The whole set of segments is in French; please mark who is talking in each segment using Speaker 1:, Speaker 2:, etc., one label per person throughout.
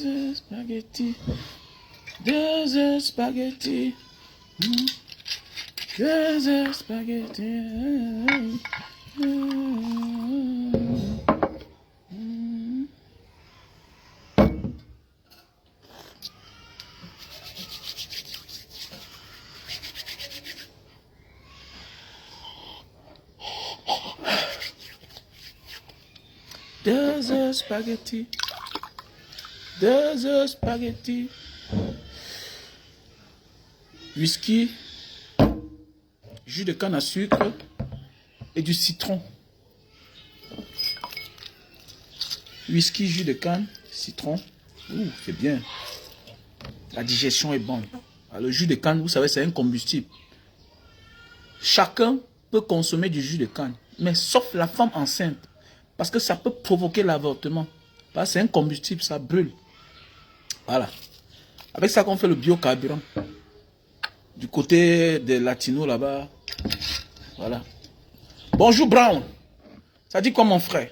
Speaker 1: œufs spaghetti. 2 œufs spaghetti. 2 œufs spaghetti. Deux œufs spaghetti. 2 œufs spaghetti. Whisky. Jus de canne à sucre. Et du citron. Whisky, jus de canne, citron. Ouh, c'est bien. La digestion est bonne. Alors, le jus de canne, vous savez, c'est un combustible. Chacun peut consommer du jus de canne. Mais sauf la femme enceinte. Parce que ça peut provoquer l'avortement. Parce que c'est un combustible, ça brûle. Voilà. Avec ça qu'on fait le biocarburant. Du côté des latinos là-bas. Voilà. Bonjour Brown. Ça dit quoi mon frère?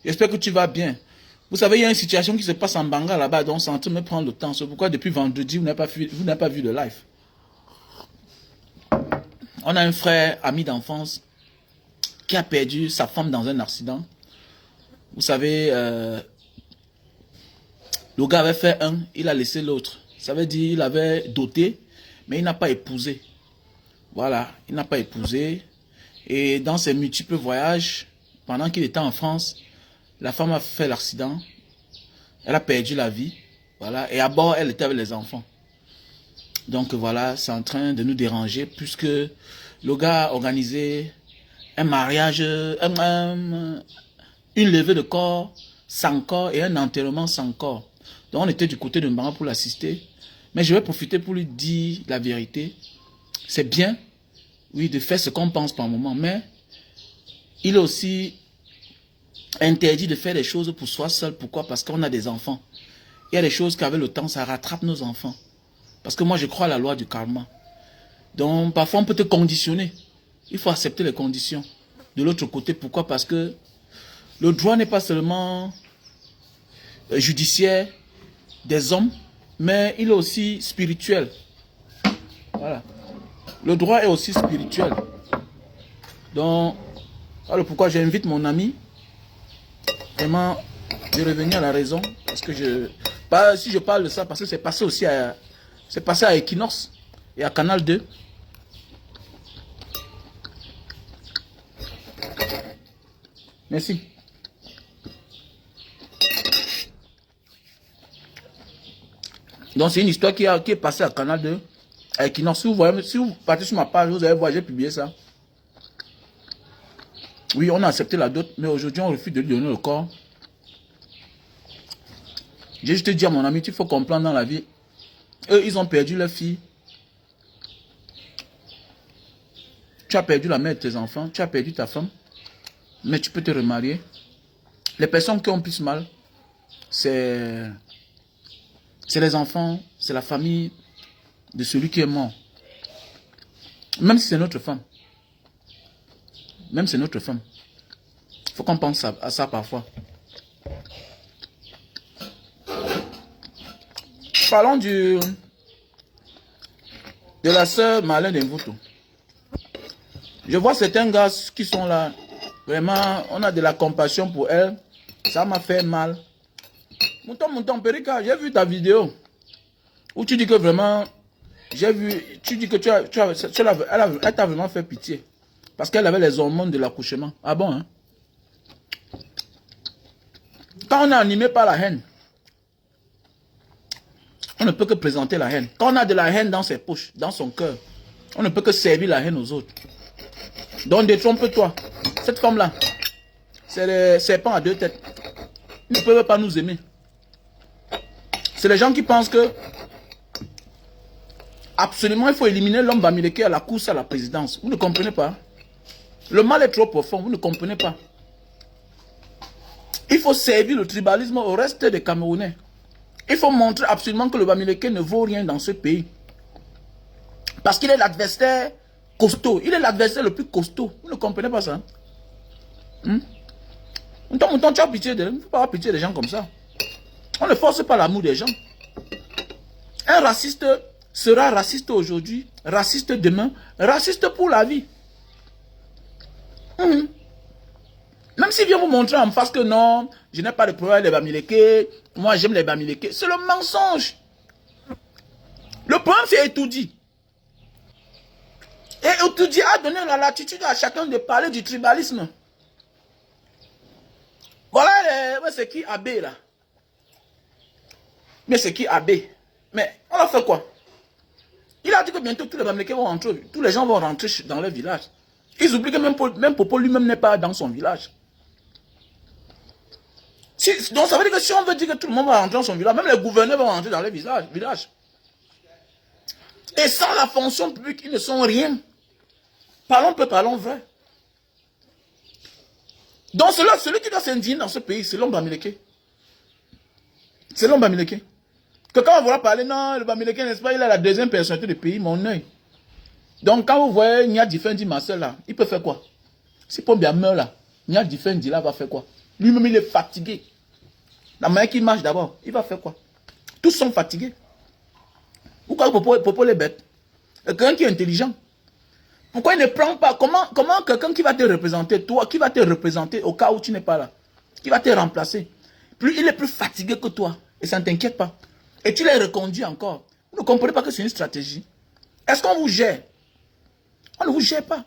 Speaker 1: J'espère que tu vas bien. Vous savez, il y a une situation qui se passe en Banga là-bas. Donc c'est en train de me prendre le temps. C'est pourquoi depuis vendredi, vous n'avez pas vu le live. On a un frère, ami d'enfance, qui a perdu sa femme dans un accident. Vous savez, le gars avait fait un, il a laissé l'autre. Ça veut dire qu'il avait doté, mais il n'a pas épousé. Voilà, il n'a pas épousé. Et dans ses multiples voyages, pendant qu'il était en France, la femme a fait l'accident. Elle a perdu la vie. Voilà, et à bord, elle était avec les enfants. Donc voilà, c'est en train de nous déranger puisque le gars a organisé un mariage, une levée de corps sans corps et un enterrement sans corps. Donc on était du côté de Mbanga pour l'assister. Mais je vais profiter pour lui dire la vérité. C'est bien, oui, de faire ce qu'on pense par moment. Mais il est aussi interdit de faire des choses pour soi seul. Pourquoi? Parce qu'on a des enfants. Il y a des choses qu'avec le temps, ça rattrape nos enfants. Parce que moi, je crois à la loi du karma. Donc, parfois, on peut te conditionner. Il faut accepter les conditions. De l'autre côté, pourquoi? Parce que le droit n'est pas seulement judiciaire des hommes, mais il est aussi spirituel. Voilà. Le droit est aussi spirituel. Donc, voilà pourquoi j'invite mon ami vraiment de revenir à la raison. Parce que si je parle de ça, parce que c'est passé aussi à... C'est passé à Equinox et à Canal 2. Merci. Donc c'est une histoire qui est passée à Canal 2, à Equinox. Si vous partez sur ma page, vous allez voir, j'ai publié ça. Oui, on a accepté la dot, mais aujourd'hui on refuse de lui donner le corps. J'ai juste dit à mon ami, il faut comprendre dans la vie. Eux, ils ont perdu leur fille. Tu as perdu la mère de tes enfants, tu as perdu ta femme, mais tu peux te remarier. Les personnes qui ont plus mal, c'est les enfants, c'est la famille de celui qui est mort. Même si c'est notre femme. Même si c'est notre femme. Il faut qu'on pense à ça parfois. Parlons de la sœur Marlène Mvuto. Je vois certains gars qui sont là. Vraiment, on a de la compassion pour elle. Ça m'a fait mal. Mouton, Perika, j'ai vu ta vidéo. Où tu dis que vraiment, j'ai vu, tu dis que elle t'a vraiment fait pitié. Parce qu'elle avait les hormones de l'accouchement. Ah bon, hein? Quand on est animé par la haine, on ne peut que présenter la haine. Quand on a de la haine dans ses poches, dans son cœur, on ne peut que servir la haine aux autres. Donc détrompe-toi. Cette femme-là, c'est les serpents à 2 têtes. Ils ne peuvent pas nous aimer. C'est les gens qui pensent que absolument il faut éliminer l'homme bamileke à la course à la présidence. Vous ne comprenez pas. Le mal est trop profond, vous ne comprenez pas. Il faut servir le tribalisme au reste des Camerounais. Il faut montrer absolument que le bamileke ne vaut rien dans ce pays. Parce qu'il est l'adversaire costaud. Il est l'adversaire le plus costaud. Vous ne comprenez pas ça? Tu as pitié d'elle. Il ne faut pas avoir pitié des gens comme ça. On ne force pas l'amour des gens. Un raciste sera raciste aujourd'hui, raciste demain, raciste pour la vie. Même s'il vient vous montrer en face que non, je n'ai pas de problème avec les Bamileke, moi j'aime les Bamileke, c'est le mensonge. Le problème c'est Etoudi. Et Etoudi a donné la latitude à chacun de parler du tribalisme. Voilà, c'est qui Abbé là? Mais c'est qui Abbé? Mais on a fait quoi? Il a dit que bientôt tous les Bamileke vont rentrer, tous les gens vont rentrer dans leur village. Ils oublient que même Popo lui-même n'est pas dans son village. Donc ça veut dire que si on veut dire que tout le monde va rentrer dans son village, même les gouverneurs vont rentrer dans leur village. Et sans la fonction publique, ils ne sont rien. Parlons peu, parlons vrai. Donc celui qui doit s'indigner dans ce pays, c'est l'homme Bamileke. C'est l'homme Bamileke. Que quand on va parler, non, le Bamileke, n'est-ce pas, il a la deuxième personnalité du pays, mon œil. Donc quand vous voyez Nia Diffendi, ma soeur là, il peut faire quoi? Si Pombia meurt là, Nia Diffendi là va faire quoi? Lui-même il est fatigué. La manière qu'il marche d'abord, il va faire quoi? Tous sont fatigués. Pourquoi Popo les bête? Quelqu'un qui est intelligent. Pourquoi il ne prend pas? Comment quelqu'un qui va te représenter, toi, qui va te représenter au cas où tu n'es pas là, qui va te remplacer, il est plus fatigué que toi. Et ça ne t'inquiète pas. Et tu l'as reconduit encore. Vous ne comprenez pas que c'est une stratégie. Est-ce qu'on vous gère? On ne vous gère pas.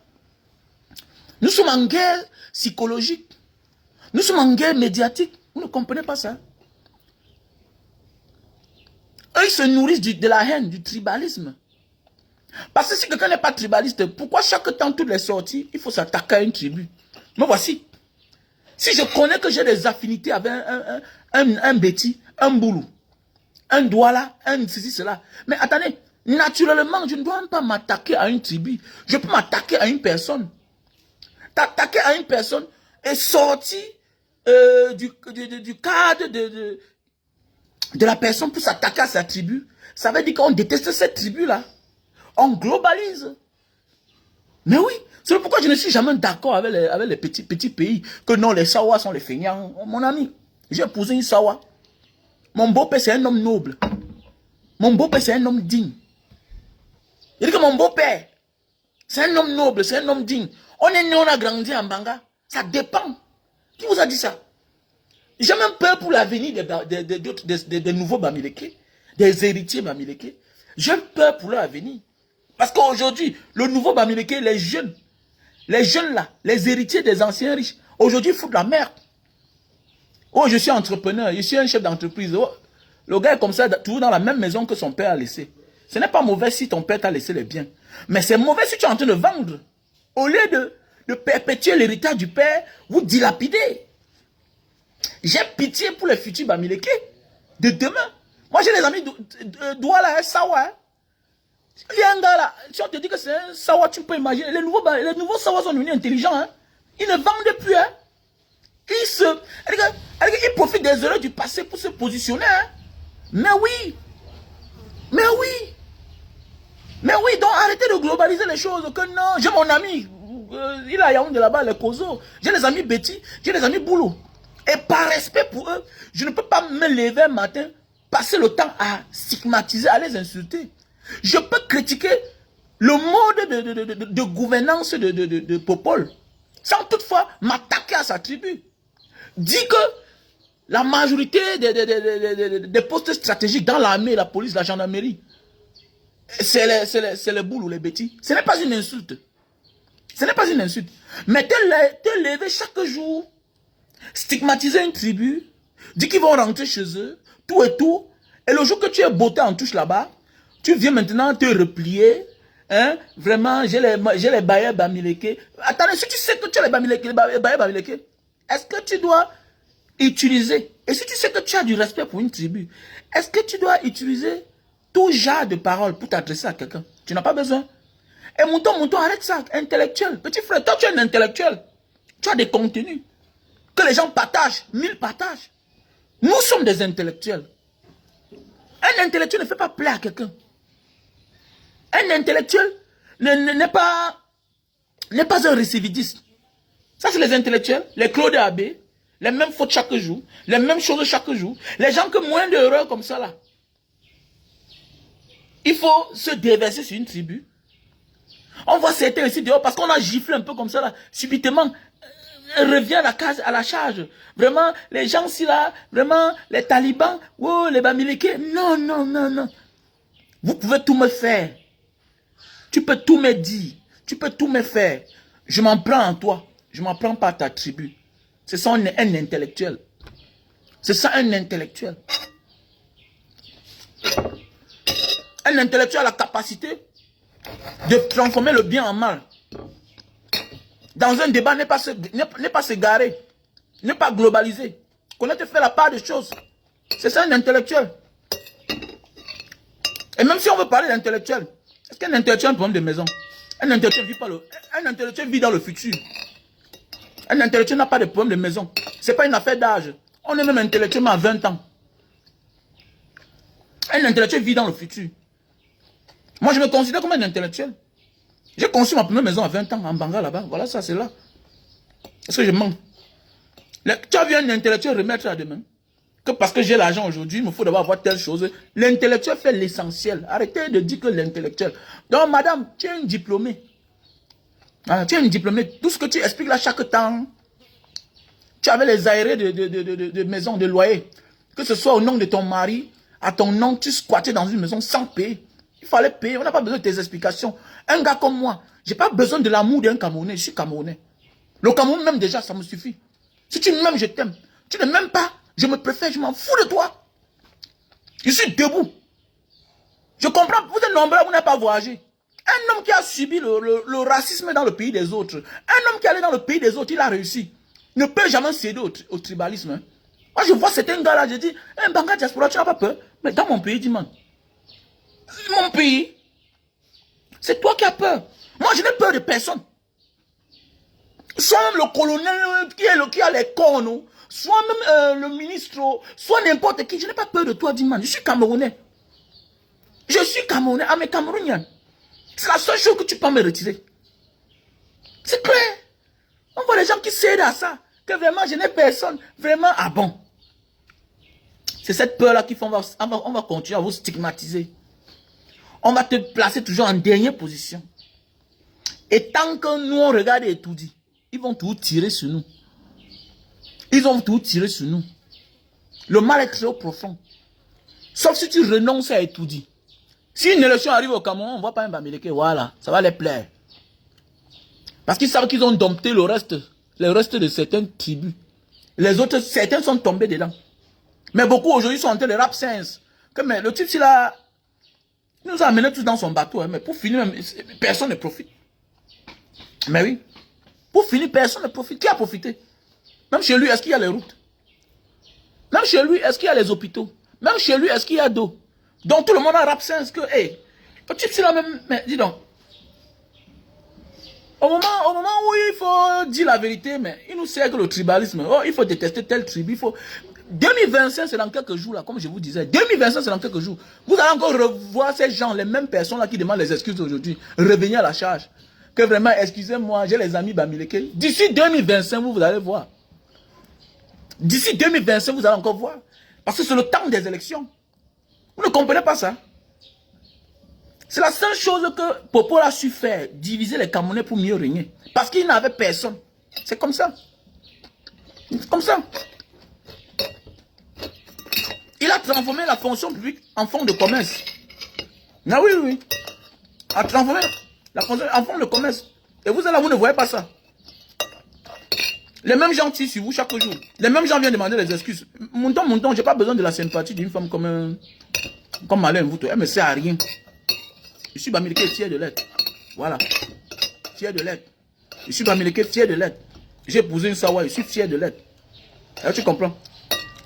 Speaker 1: Nous sommes en guerre psychologique. Nous sommes en guerre médiatique. Vous ne comprenez pas ça? Eux, ils se nourrissent de la haine, du tribalisme. Parce que si quelqu'un n'est pas tribaliste, pourquoi chaque temps, toutes les sorties, il faut s'attaquer à une tribu? Mais voici. Si je connais que j'ai des affinités avec un Betty, un Boulou, un Douala, un ceci, cela. Mais attendez, naturellement, je ne dois même pas m'attaquer à une tribu. Je peux m'attaquer à une personne. T'attaquer à une personne est sorti du cadre de la personne pour s'attaquer à sa tribu. Ça veut dire qu'on déteste cette tribu-là. On globalise. Mais oui, c'est pourquoi je ne suis jamais d'accord avec les petits pays. Que non, les Sawa sont les feignants. Mon ami, j'ai épousé une Sawa. Mon beau-père, c'est un homme noble. Mon beau-père, c'est un homme digne. Il dit que mon beau-père, c'est un homme noble, c'est un homme digne. On est né, on a grandi en Banga. Ça dépend. Qui vous a dit ça? J'ai même peur pour l'avenir des nouveaux Bamileke, des héritiers Bamileke. J'ai peur pour leur avenir. Parce qu'aujourd'hui, le nouveau Bamileke, les jeunes là, les héritiers des anciens riches, aujourd'hui, ils foutent la merde. Oh, je suis entrepreneur, je suis un chef d'entreprise. Oh, le gars est comme ça, toujours dans la même maison que son père a laissé. Ce n'est pas mauvais si ton père t'a laissé les biens. Mais c'est mauvais si tu es en train de vendre. Au lieu de perpétuer l'héritage du père, vous dilapidez. J'ai pitié pour les futurs Bamileke de demain. Moi, j'ai des amis Douala, Sawa. Il y a un gars là, si on te dit que c'est un Sawa, tu peux imaginer. Les nouveaux Sawa sont devenus intelligents. Hein. Ils ne vendent plus. Hein. Ils profitent des erreurs du passé pour se positionner. Hein. Mais oui. Mais oui. Mais oui, donc arrêtez de globaliser les choses. Que non, j'ai mon ami. Il a Yaoundé là-bas, les Kozo. J'ai les amis Betty, j'ai les amis Boulou. Et par respect pour eux, je ne peux pas me lever un matin, passer le temps à stigmatiser, à les insulter. Je peux critiquer le mode de gouvernance de Popol, sans toutefois m'attaquer à sa tribu. Dis que la majorité des postes stratégiques dans l'armée, la police, la gendarmerie, c'est les boules ou les bêtis. Ce n'est pas une insulte. Ce n'est pas une insulte. Mais te lever chaque jour, stigmatiser une tribu, dire qu'ils vont rentrer chez eux, tout et tout, et le jour que tu es botté en touche là-bas, tu viens maintenant te replier, hein, vraiment, j'ai les bailleurs Bamileke. Attendez, si tu sais que tu as les bailleurs Bamileke, est-ce que tu dois utiliser, et si tu sais que tu as du respect pour une tribu, est-ce que tu dois utiliser tout genre de paroles pour t'adresser à quelqu'un? Tu n'as pas besoin. Et Mouton, arrête ça, intellectuel. Petit frère, toi tu es un intellectuel. Tu as des contenus que les gens partagent, 1000 partagent. Nous sommes des intellectuels. Un intellectuel ne fait pas plaisir à quelqu'un. Un intellectuel n'est pas un récidiviste. Ça, c'est les intellectuels, les Claude Abbé, les mêmes fautes chaque jour, les mêmes choses chaque jour. Les gens qui ont moins d'erreurs comme ça là. Il faut se déverser sur une tribu. On voit certains ici dehors parce qu'on a giflé un peu comme ça là. Subitement, revient à la case, à la charge. Vraiment, les gens ici là, vraiment, les talibans, oh, les bamileke. Non, non, non, non. Vous pouvez tout me faire. Tu peux tout me dire. Tu peux tout me faire. Je m'en prends en toi. Je m'en prends pas à ta tribu. C'est ça un intellectuel. C'est ça un intellectuel. Un intellectuel a la capacité de transformer le bien en mal. Dans un débat, n'est pas s'égarer. Ne pas globaliser. Connaître faire la part des choses. C'est ça un intellectuel. Et même si on veut parler d'intellectuel, est-ce qu'un intellectuel a un problème de maison? Un intellectuel vit, un intellectuel vit dans le futur. Un intellectuel n'a pas de problème de maison. Ce n'est pas une affaire d'âge. On est même intellectuellement à 20 ans. Un intellectuel vit dans le futur. Moi, je me considère comme un intellectuel. J'ai conçu ma première maison à 20 ans, en Banga, là-bas. Voilà, ça, c'est là. Est-ce que je mens? Tu as vu un intellectuel remettre à demain? Que parce que j'ai l'argent aujourd'hui, il me faut d'abord avoir telle chose. L'intellectuel fait l'essentiel. Arrêtez de dire que l'intellectuel. Donc, madame, tu es une diplômée. Ah, tu es une diplômée. Tout ce que tu expliques là chaque temps, tu avais les aérés de maison, de loyer. Que ce soit au nom de ton mari, à ton nom, tu squattais dans une maison sans payer. Il fallait payer. On n'a pas besoin de tes explications. Un gars comme moi, je n'ai pas besoin de l'amour d'un Camerounais. Je suis Camerounais. Le Cameroun même déjà, ça me suffit. Si tu m'aimes, je t'aime. Tu ne m'aimes pas, je me préfère, je m'en fous de toi. Je suis debout. Je comprends, vous êtes nombreux, vous n'avez pas voyagé. Un homme qui a subi le racisme dans le pays des autres, un homme qui allait dans le pays des autres, il a réussi. Ne peut jamais céder au tribalisme. Hein. Moi, je vois certains gars là, je dis, un Banga diaspora, tu n'as pas peur. Mais dans mon pays, dis-moi. Mon pays, c'est toi qui as peur. Moi, je n'ai peur de personne. Soit même le colonel qui a les cornes, soit même le ministre, soit n'importe qui. Je n'ai pas peur de toi, dis-moi. Je suis Camerounais. Je suis Camerounais, ah mais Camerounien. C'est la seule chose que tu peux me retirer. C'est clair. On voit les gens qui cèdent à ça. Que vraiment, je n'ai personne. Vraiment, ah bon. C'est cette peur-là qui fait on va continuer à vous stigmatiser. On va te placer toujours en dernière position. Et tant que nous, on regarde et tout dit, ils vont tout tirer sur nous. Ils vont tout tirer sur nous. Le mal est très profond. Sauf si tu renonces à tout dit. Si une élection arrive au Cameroun, on ne voit pas un Bamileke, voilà, ça va les plaire. Parce qu'ils savent qu'ils ont dompté le reste de certaines tribus. Les autres, certains sont tombés dedans. Mais beaucoup aujourd'hui sont en train de rap sense. Mais le type, il nous a amenés tous dans son bateau. Hein, mais pour finir, personne ne profite. Mais oui. Pour finir, personne ne profite. Qui a profité? Même chez lui, est-ce qu'il y a les routes? Même chez lui, est-ce qu'il y a les hôpitaux? Même chez lui, est-ce qu'il y a d'eau? Donc tout le monde a rap sense que, hey, le type, c'est la même. Mais dis donc. Au moment où il faut dire la vérité, mais il nous sert que le tribalisme. Oh, il faut détester tel tribu. 2025, c'est dans quelques jours, là, comme je vous disais. 2025, c'est dans quelques jours. Vous allez encore revoir ces gens, les mêmes personnes là qui demandent les excuses aujourd'hui. Revenir à la charge. Que vraiment, excusez-moi, j'ai les amis Bamileke. D'ici 2025, vous allez voir. D'ici 2025, vous allez encore voir. Parce que c'est le temps des élections. Vous ne comprenez pas ça? C'est la seule chose que Popo a su faire, diviser les Camerounais pour mieux régner. Parce qu'il n'avait personne. C'est comme ça. C'est comme ça. Il a transformé la fonction publique en fonds de commerce. Ah oui, oui. Il a transformé la fonction en fonds de commerce. Et vous, là, vous ne voyez pas ça. Les mêmes gens tirent sur vous chaque jour. Les mêmes gens viennent demander les excuses. Monton, j'ai pas besoin de la sympathie d'une femme comme Malin Mvouto. Elle me sert à rien. Je suis Bamileke fier de l'être. Voilà. Fier de l'être. Je suis Bamileke fier de l'être. J'ai épousé une Sawa, je suis fier de l'être. Tu comprends?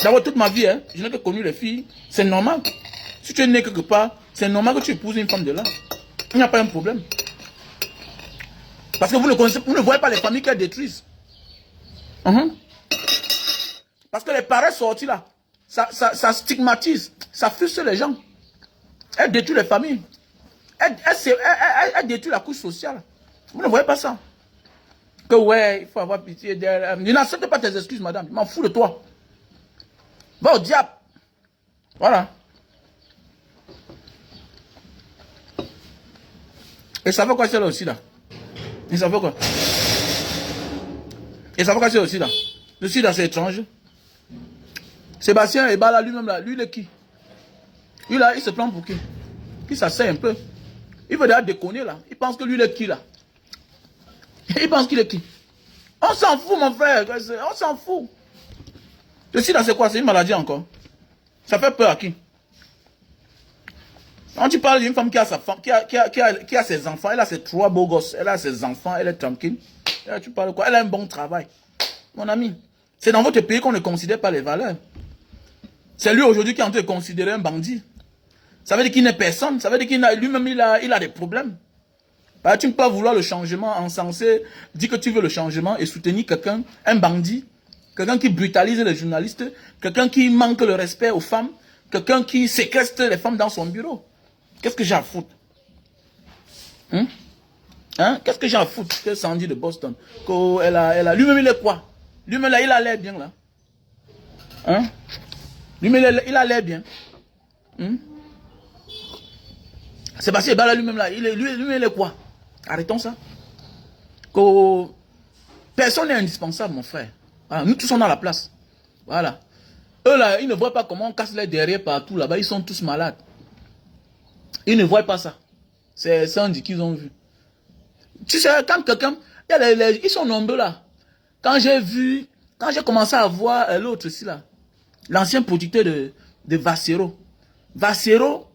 Speaker 1: D'abord, toute ma vie, hein, je n'ai que connu les filles. C'est normal. Si tu es né quelque part, c'est normal que tu épouses une femme de là. Il n'y a pas un problème. Parce que vous ne voyez pas les familles qu'elles détruisent. Parce que les parents sortis là, ça stigmatise, ça frustre les gens. Elle détruit les familles. Elle détruit la couche sociale. Vous ne voyez pas ça. Que ouais, il faut avoir pitié d'elle. Je n'accepte pas tes excuses, madame. Je m'en fous de toi. Va au diable. Voilà. Et ça fait quoi celle-là aussi là? Et ça fait quoi? Et ça fait quoi celle-là aussi là? Je suis là, c'est étrange. Sébastien Eba là, lui-même là, lui il est qui? Lui là, il se prend pour qui? Qui s'asseye un peu. Il veut déjà déconner là. Il pense que lui il est qui là? Il pense qu'il est qui? On s'en fout mon frère. On s'en fout. Le sida c'est quoi? C'est une maladie encore. Ça fait peur à qui? Quand tu parles d'une femme qui a sa femme, qui a ses enfants, elle a ses 3 beaux gosses, elle a ses enfants, elle est tranquille. Et là, tu parles quoi? Elle a un bon travail. Mon ami, c'est dans votre pays qu'on ne considère pas les valeurs. C'est lui aujourd'hui qui est en train de considérer un bandit. Ça veut dire qu'il n'est personne. Ça veut dire qu'il lui-même, il a des problèmes. Bah, tu ne peux pas vouloir le changement encensé, dire que tu veux le changement et soutenir quelqu'un, un bandit, quelqu'un qui brutalise les journalistes, quelqu'un qui manque le respect aux femmes, quelqu'un qui séquestre les femmes dans son bureau. Qu'est-ce que j'ai à foutre? Qu'est-ce que j'ai à foutre que Sandy de Boston? Lui-même, il est quoi? Lui-même, là, il a l'air bien, là. Lui-même, il a l'air bien. Sébastien Bala, lui-même, là, lui-même, il est quoi? Arrêtons ça. Personne n'est indispensable, mon frère. Voilà, nous tous sommes dans la place. Voilà. Eux, là, ils ne voient pas comment on casse les derrière partout, là-bas. Ils sont tous malades. Ils ne voient pas ça. C'est un dit qu'ils ont vu. Tu sais, quand quelqu'un... Ils sont nombreux là. Quand j'ai commencé à voir l'autre ici là, l'ancien producteur de Vassero. Vassero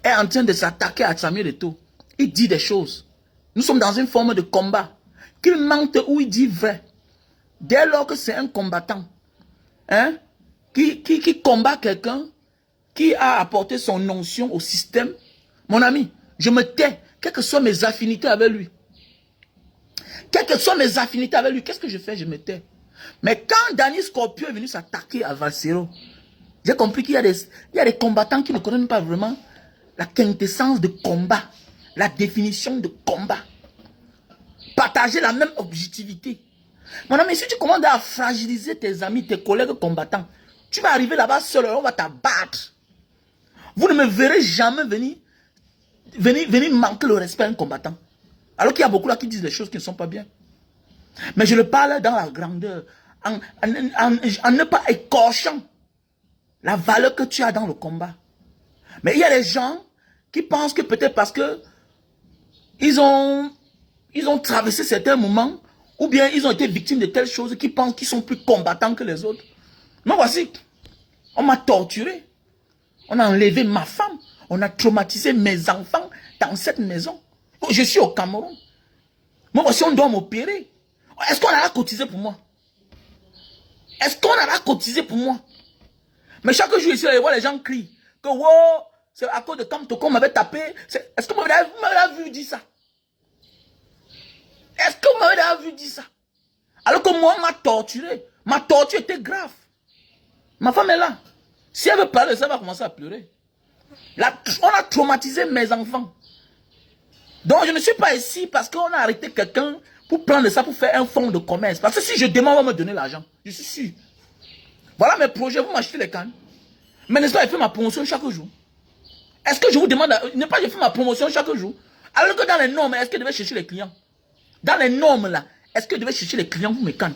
Speaker 1: est en train de s'attaquer à Samuel Eto'o. Il dit des choses. Nous sommes dans une forme de combat. Qu'il mente ou il dit vrai. Dès lors que c'est un combattant, qui combat quelqu'un, qui a apporté son notion au système, mon ami, je me tais, quelles que soient mes affinités avec lui. Quelles que soient mes affinités avec lui, qu'est-ce que je fais? Je me tais. Mais quand Danny Scorpio est venu s'attaquer à Valsero, j'ai compris qu'il y a des combattants qui ne connaissent pas vraiment la quintessence de combat, la définition de combat. Partager la même objectivité. Mon ami, si tu commandes à fragiliser tes amis, tes collègues combattants, tu vas arriver là-bas seul, on va t'abattre. Vous ne me verrez jamais venir manquer le respect à un combattant. Alors qu'il y a beaucoup là qui disent des choses qui ne sont pas bien. Mais je le parle dans la grandeur, en ne pas écorchant la valeur que tu as dans le combat. Mais il y a des gens qui pensent que peut-être parce que ils ont traversé certains moments, ou bien ils ont été victimes de telles choses, qui pensent qu'ils sont plus combattants que les autres. Mais voici, on m'a torturé. On a enlevé ma femme. On a traumatisé mes enfants dans cette maison. Je suis au Cameroun. Moi aussi, on doit m'opérer. Est-ce qu'on a cotisé pour moi? Est-ce qu'on a cotisé pour moi? Mais chaque jour ici, je vois les gens crient que wow, c'est à cause de Kamto qu'on m'avait tapé. Est-ce que vous m'avez vu dire ça? Est-ce que vous m'avez vu dire ça? Alors que moi, on m'a torturé. Ma torture était grave. Ma femme est là. Si elle veut parler, ça va commencer à pleurer. On a traumatisé mes enfants. Donc je ne suis pas ici parce qu'on a arrêté quelqu'un pour prendre ça pour faire un fonds de commerce. Parce que si je demande, on va me donner l'argent. Je suis sûr. Voilà mes projets, vous m'achetez les cannes. Mais n'est-ce pas, je fais ma promotion chaque jour. Est-ce que je vous demande, n'est pas je fais ma promotion chaque jour? Alors que dans les normes, est-ce que je devais chercher les clients? Dans les normes là, est-ce que je devais chercher les clients pour mes cannes?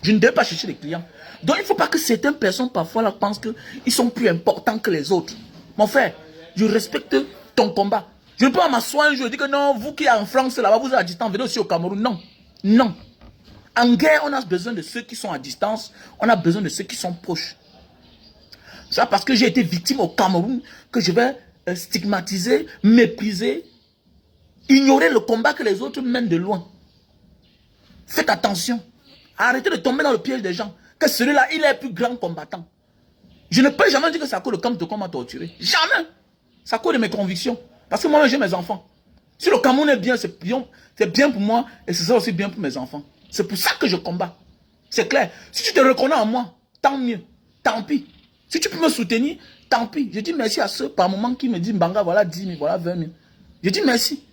Speaker 1: Je ne devais pas chercher les clients. Donc il ne faut pas que certaines personnes parfois là pensent qu'ils sont plus importants que les autres. Mon frère, je respecte ton combat. Je ne peux pas m'asseoir un jour et dire que non, vous qui êtes en France là-bas, vous êtes à distance, venez aussi au Cameroun. Non, non. En guerre, on a besoin de ceux qui sont à distance, on a besoin de ceux qui sont proches. C'est parce que j'ai été victime au Cameroun que je vais stigmatiser, mépriser, ignorer le combat que les autres mènent de loin. Faites attention. Arrêtez de tomber dans le piège des gens. Que celui-là, il est le plus grand combattant. Je ne peux jamais dire que c'est à cause de Kamto qu'on m'a torturé. Jamais. C'est à cause de mes convictions. Parce que moi, j'ai mes enfants. Si le Cameroun est bien, c'est bien pour moi et c'est ça aussi bien pour mes enfants. C'est pour ça que je combats. C'est clair. Si tu te reconnais en moi, tant mieux. Tant pis. Si tu peux me soutenir, tant pis. Je dis merci à ceux par moment qui me disent, Mbanga, voilà 10 000, voilà 20 000. Je dis merci.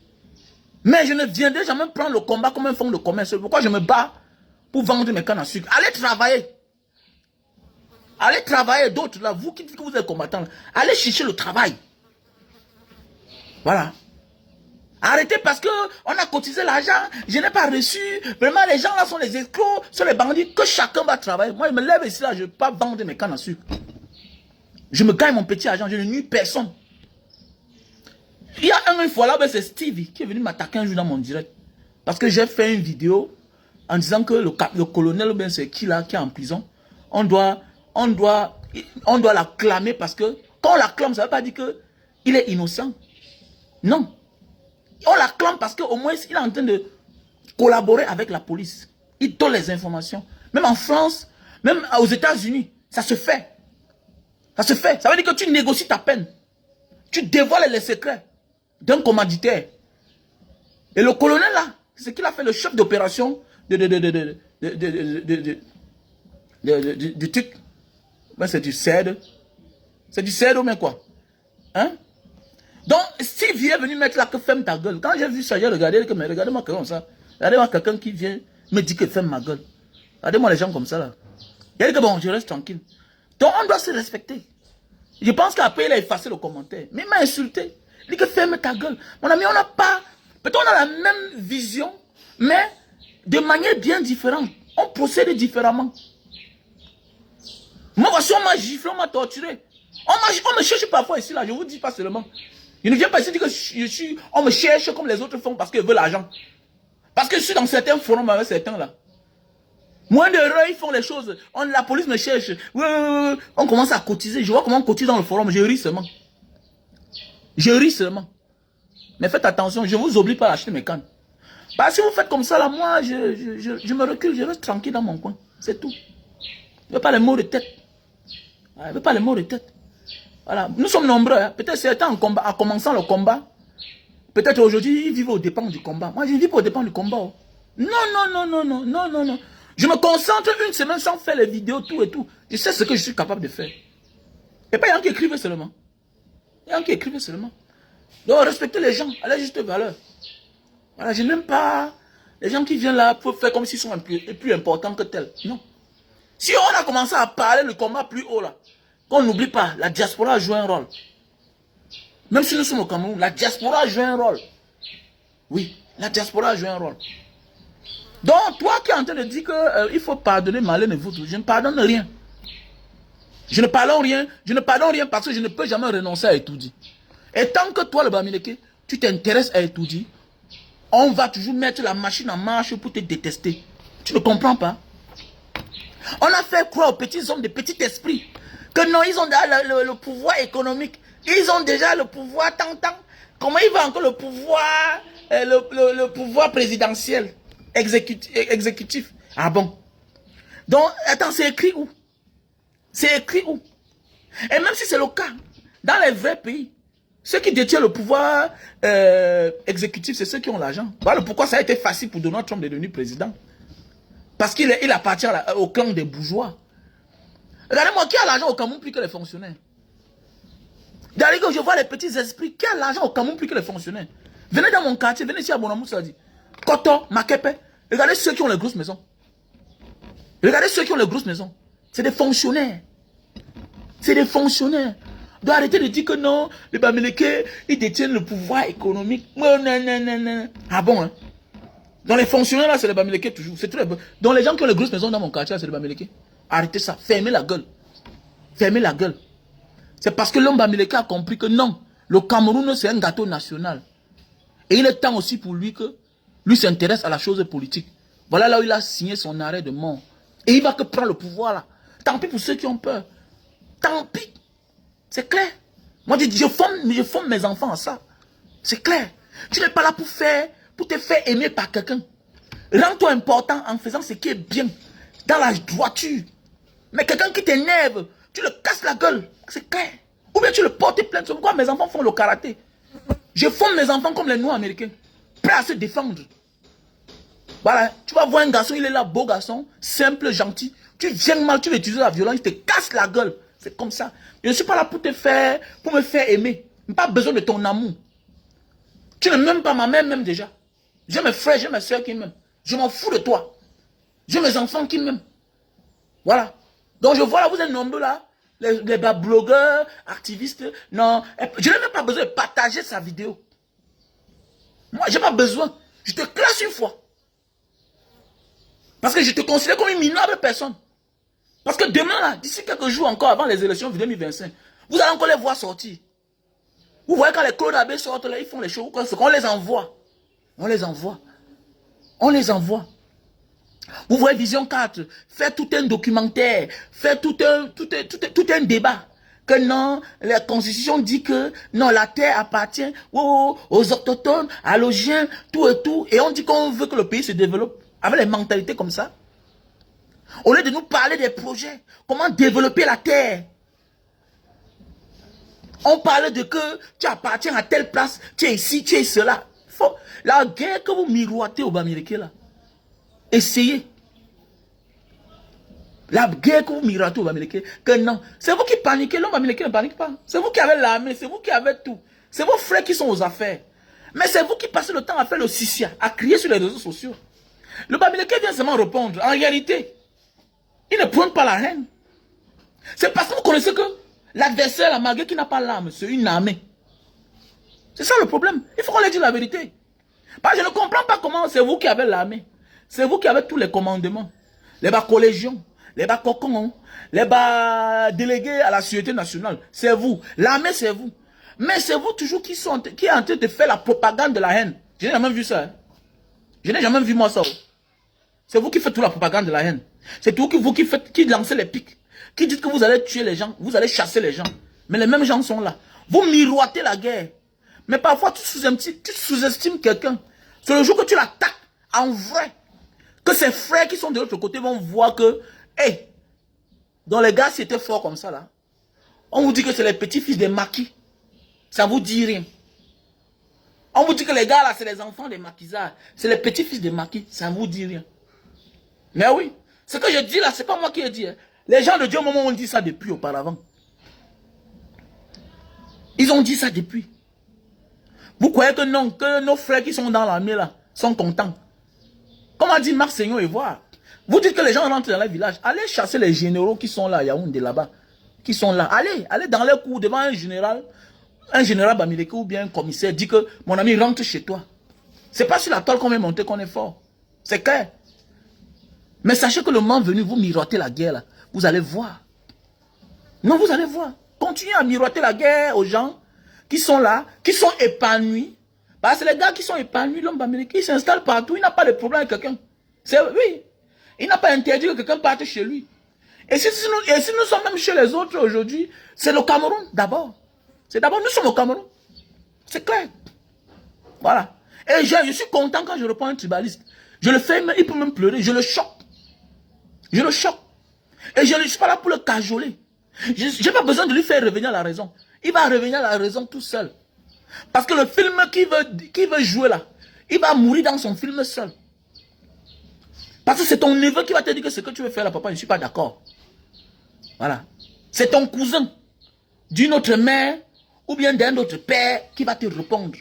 Speaker 1: Mais je ne viendrai jamais prendre le combat comme un fonds de commerce. Pourquoi je me bats pour vendre mes cannes à sucre? Allez travailler. Allez travailler d'autres là. Vous qui dites que vous êtes combattant, là, allez chercher le travail. Voilà. Arrêtez parce que on a cotisé l'argent, je n'ai pas reçu. Vraiment, les gens là sont les escrocs, sont les bandits, que chacun va travailler. Moi, je me lève ici là, je ne vais pas vendre mes cannes à sucre. Je me gagne mon petit argent, je ne nuis personne. Il y a une fois là, c'est Stevie qui est venu m'attaquer un jour dans mon direct. Parce que j'ai fait une vidéo en disant que le colonel, c'est qui là, qui est en prison. On doit l'acclamer parce que quand on l'acclame, ça ne veut pas dire qu'il est innocent. Non. On l'acclame parce qu'au moins, il est en train de collaborer avec la police. Il donne les informations. Même en France, même aux États-Unis, ça se fait. Ça se fait. Ça veut dire que tu négocies ta peine. Tu dévoiles les secrets d'un commanditaire. Et le colonel là, c'est qu'il a fait le chef d'opération du truc. Ben, c'est du CED. C'est du CED ou bien quoi? Hein? Donc, Steve est venu mettre là que ferme ta gueule. Quand j'ai vu ça, j'ai regardé, mais regardez-moi comme ça. Regardez-moi quelqu'un qui vient me dire que ferme ma gueule. Regardez-moi les gens comme ça là. Il a dit que bon, je reste tranquille. Donc, on doit se respecter. Je pense qu'après, il a effacé le commentaire. Mais il m'a insulté. Il dit que ferme ta gueule. Mon ami, on n'a pas... Peut-être on a la même vision, mais de manière bien différente. On procède différemment. Moi, voici, on m'a giflé, on m'a torturé. On me cherche parfois ici, là, je vous dis pas seulement. Je ne viens pas ici dire que on me cherche comme les autres font parce qu'ils veulent l'argent. Parce que je suis dans certains forums avec certains là. Moins d'erreurs, ils font les choses. La police me cherche. On commence à cotiser. Je vois comment on cotise dans le forum. Je ris seulement. Je ris seulement. Mais faites attention, je ne vous oblige pas à acheter mes cannes. Parce que si vous faites comme ça, là, moi, je me recule, je reste tranquille dans mon coin. C'est tout. Je ne veux pas les mots de tête. Je ne veux pas les mots de tête. Voilà. Nous sommes nombreux. Hein. Peut-être certains en commençant le combat. Peut-être aujourd'hui, ils vivent aux dépens du combat. Moi, je ne vis pas aux dépens du combat. Oh. Non, non, non, non, non, non, non, non. Je me concentre une semaine sans faire les vidéos, tout et tout. Je sais ce que je suis capable de faire. Et pas il y a un qui écrivait seulement. Il y a un qui écrivait seulement. Donc, respectez les gens à la juste valeur. Voilà, je n'aime pas les gens qui viennent là pour faire comme s'ils sont plus importants que tels. Non. Si on a commencé à parler le combat plus haut là, qu'on n'oublie pas, la diaspora a joué un rôle. Même si nous sommes au Cameroun, la diaspora a joué un rôle. Oui, la diaspora a joué un rôle. Donc, toi qui es en train de dire qu'il faut pardonner Marlène et vous, je ne pardonne rien. Je ne pardonne rien parce que je ne peux jamais renoncer à Etoudi. Et tant que toi, le Bamileke, tu t'intéresses à Etoudi, on va toujours mettre la machine en marche pour te détester. Tu ne comprends pas? On a fait croire aux petits hommes de petit esprit que non, ils ont déjà le pouvoir économique. Ils ont déjà le pouvoir tant. Comment il va encore le pouvoir présidentiel, exécutif? Ah bon? Donc, attends, c'est écrit où? C'est écrit où? Et même si c'est le cas, dans les vrais pays, ceux qui détiennent le pouvoir exécutif, c'est ceux qui ont l'argent. Voilà pourquoi ça a été facile pour Donald Trump de devenir président. Parce qu'il appartient au clan des bourgeois. Regardez-moi, qui a l'argent au Cameroun plus que les fonctionnaires? Regardez que je vois les petits esprits, qui a l'argent au Cameroun plus que les fonctionnaires? Venez dans mon quartier, venez ici à Bonamou, ça dit. Koto, Makepe, regardez ceux qui ont les grosses maisons. Regardez ceux qui ont les grosses maisons. C'est des fonctionnaires. C'est des fonctionnaires. On doit arrêter de dire que non, les Bamileke, ils détiennent le pouvoir économique. Non, non, non, non, non. Ah bon, hein? Dans les fonctionnaires, là, c'est les Bamileke toujours. C'est très bon. Dans les gens qui ont les grosses maisons dans mon quartier, c'est les Bamileke. Arrêtez ça. Fermez la gueule. Fermez la gueule. C'est parce que l'homme Bamileke a compris que non, le Cameroun, c'est un gâteau national. Et il est temps aussi pour lui que lui s'intéresse à la chose politique. Voilà là où il a signé son arrêt de mort. Et il va que prendre le pouvoir là. Tant pis pour ceux qui ont peur. Tant pis. C'est clair. Moi, je forme mes enfants à ça. C'est clair. Tu n'es pas là pour te faire aimer par quelqu'un. Rends-toi important en faisant ce qui est bien. Dans la droiture. Mais quelqu'un qui t'énerve, tu le casses la gueule. C'est clair. Ou bien tu le portes plainte. C'est pourquoi mes enfants font le karaté. Je forme mes enfants comme les Noirs américains. Prêts à se défendre. Voilà. Tu vas voir un garçon, il est là, beau garçon, simple, gentil. Tu viens mal, tu veux utiliser la violence, il te casse la gueule. C'est comme ça. Je ne suis pas là pour me faire aimer. Je n'ai pas besoin de ton amour. Tu ne m'aimes pas, ma mère m'aime déjà. J'ai mes frères, j'ai mes soeurs qui m'aiment. Je m'en fous de toi. J'ai mes enfants qui m'aiment. Voilà. Donc je vois là, vous êtes nombreux là, les blogueurs, activistes. Non, je n'ai même pas besoin de partager sa vidéo. Moi, j'ai pas besoin. Je te classe une fois. Parce que je te considère comme une minable personne. Parce que demain, là, d'ici quelques jours encore avant les élections de 2025, vous allez encore les voir sortir. Vous voyez quand les Claude Abbé sortent là, ils font les choses, on les envoie. On les envoie. On les envoie. Vous voyez Vision 4, faire tout un documentaire, faire tout un débat. Que non, la Constitution dit que non, la terre appartient aux autochtones, à l'Ogien, tout et tout. Et on dit qu'on veut que le pays se développe avec les mentalités comme ça. Au lieu de nous parler des projets, comment développer la terre. On parle de que tu appartiens à telle place, tu es ici, tu es cela. La guerre que vous miroitez au Bamileke là, essayez. La guerre que vous miroitez au Bamileke, que non. C'est vous qui paniquez, l'homme Bamileke ne panique pas. C'est vous qui avez l'armée, c'est vous qui avez tout. C'est vos frères qui sont aux affaires. Mais c'est vous qui passez le temps à faire le sissia, à crier sur les réseaux sociaux. Le Bamileke vient seulement répondre. En réalité, il ne prône pas la haine. C'est parce que vous connaissez que l'adversaire, la malgré qui n'a pas l'arme, c'est une armée. C'est ça le problème. Il faut qu'on leur dise la vérité. Parce que je ne comprends pas comment c'est vous qui avez l'armée. C'est vous qui avez tous les commandements. Les bas collégions, les bas cocons, les bas délégués à la sûreté nationale. C'est vous. L'armée, c'est vous. Mais c'est vous toujours qui est en train de faire la propagande de la haine. Je n'ai jamais vu ça. Hein. Je n'ai jamais vu moi ça. C'est vous qui faites toute la propagande de la haine. C'est vous qui lancez les pics. Qui dites que vous allez tuer les gens, vous allez chasser les gens. Mais les mêmes gens sont là. Vous miroitez la guerre. Mais parfois, tu sous-estimes quelqu'un. C'est le jour que tu l'attaques, en vrai, que ses frères qui sont de l'autre côté vont voir que, hey, dans les gars, c'était fort comme ça, là. On vous dit que c'est les petits-fils des maquis. Ça vous dit rien. On vous dit que les gars, là, c'est les enfants des maquisards. C'est les petits-fils des maquis. Ça vous dit rien. Mais oui, ce que je dis là, c'est pas moi qui ai dit. Hein. Les gens de Dieu, au moment où on dit ça depuis auparavant. Ils ont dit ça depuis. Vous croyez que non, que nos frères qui sont dans l'armée là, sont contents. Comme a dit Marc Seigneur et voir. Vous dites que les gens rentrent dans les villages. Allez chasser les généraux qui sont là, Yaoundé là-bas. Qui sont là. Allez dans les cours devant un général Bamileke ou bien un commissaire. Dit que mon ami rentre chez toi. C'est pas sur la toile qu'on va monter qu'on est fort. C'est clair. Mais sachez que le moment venu, vous mirotez la guerre là. Vous allez voir. Non, vous allez voir. Continuez à miroiter la guerre aux gens qui sont là, qui sont épanouis. Parce que les gars qui sont épanouis, l'homme américain, il s'installe partout, il n'a pas de problème avec quelqu'un. Oui, il n'a pas interdit que quelqu'un parte chez lui. Et si nous sommes même chez les autres aujourd'hui, c'est le Cameroun d'abord. C'est d'abord, nous sommes au Cameroun. C'est clair. Voilà. Et je suis content quand je reprends un tribaliste. Je le fais, il peut même pleurer, je le choque. Je le choque. Et je ne suis pas là pour le cajoler. Je n'ai pas besoin de lui faire revenir à la raison. Il va revenir à la raison tout seul. Parce que le film qui veut jouer là, il va mourir dans son film seul. Parce que c'est ton neveu qui va te dire que ce que tu veux faire là, papa, je ne suis pas d'accord. Voilà. C'est ton cousin d'une autre mère ou bien d'un autre père qui va te répondre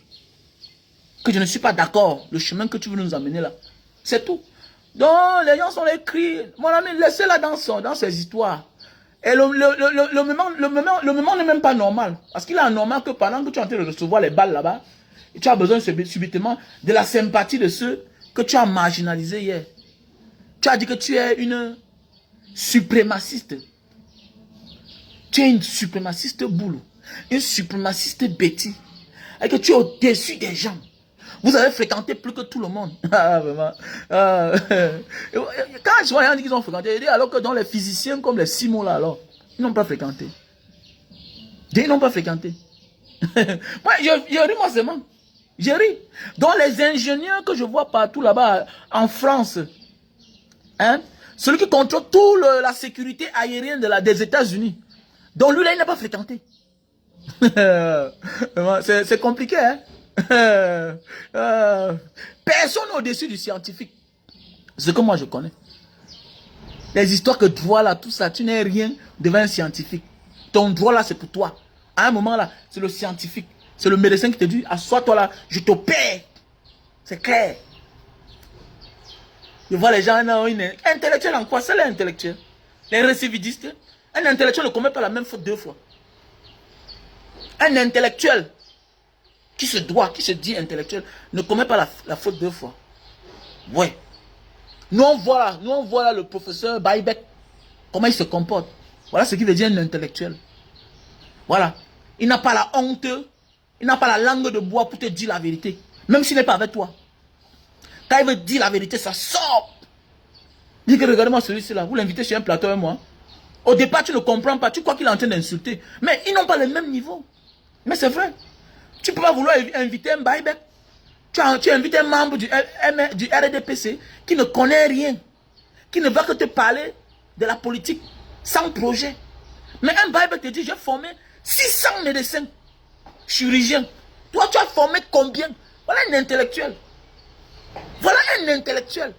Speaker 1: que je ne suis pas d'accord, le chemin que tu veux nous amener là. C'est tout. Donc, les gens sont écrits. Mon ami, laissez-la dans ses histoires. Et le moment n'est même pas normal. Parce qu'il est anormal que pendant que tu es en train de recevoir les balles là-bas, tu as besoin subitement de la sympathie de ceux que tu as marginalisés hier. Tu as dit que tu es une suprémaciste. Tu es une suprémaciste boulot. Une suprémaciste bêtise. Et que tu es au-dessus des gens. Vous avez fréquenté plus que tout le monde. Ah, vraiment. Quand je vois les gens qu'ils ont fréquenté, alors que dans les physiciens comme les Simons là, alors, ils n'ont pas fréquenté. Ils n'ont pas fréquenté. Moi, je ris moi seulement. Je ris. Donc les ingénieurs que je vois partout là-bas en France, hein, celui qui contrôle toute la sécurité aérienne des États-Unis, donc lui là, il n'a pas fréquenté. C'est compliqué, hein. Personne au-dessus du scientifique. C'est que moi je connais. Les histoires que droit là, tout ça, tu n'es rien devant un scientifique. Ton droit là, c'est pour toi. À un moment là, c'est le scientifique. C'est le médecin qui te dit, assois-toi là, je t'opère. C'est clair. Je vois les gens, non, intellectuel en quoi? C'est l'intellectuel. Les récidivistes. Un intellectuel ne commet pas la même faute 2 fois. Un intellectuel qui se dit intellectuel, ne commet pas la faute 2 fois. Ouais. Nous on voit là le professeur Baïbek, comment il se comporte. Voilà ce qui veut dire un intellectuel. Voilà. Il n'a pas la honte, il n'a pas la langue de bois pour te dire la vérité. Même s'il n'est pas avec toi. Quand il veut dire la vérité, ça sort. Il dit que regardez-moi celui-ci là, vous l'invitez sur un plateau avec moi. Au départ, tu ne comprends pas, tu crois qu'il est en train d'insulter. Mais ils n'ont pas le même niveau. Mais c'est vrai. Tu ne peux pas vouloir inviter un Baïbek. Tu invites un membre du RDPC qui ne connaît rien. Qui ne va que te parler de la politique sans projet. Mais un Baïbek te dit, j'ai formé 600 médecins, chirurgiens. Toi, tu as formé combien? Voilà un intellectuel. Voilà un intellectuel.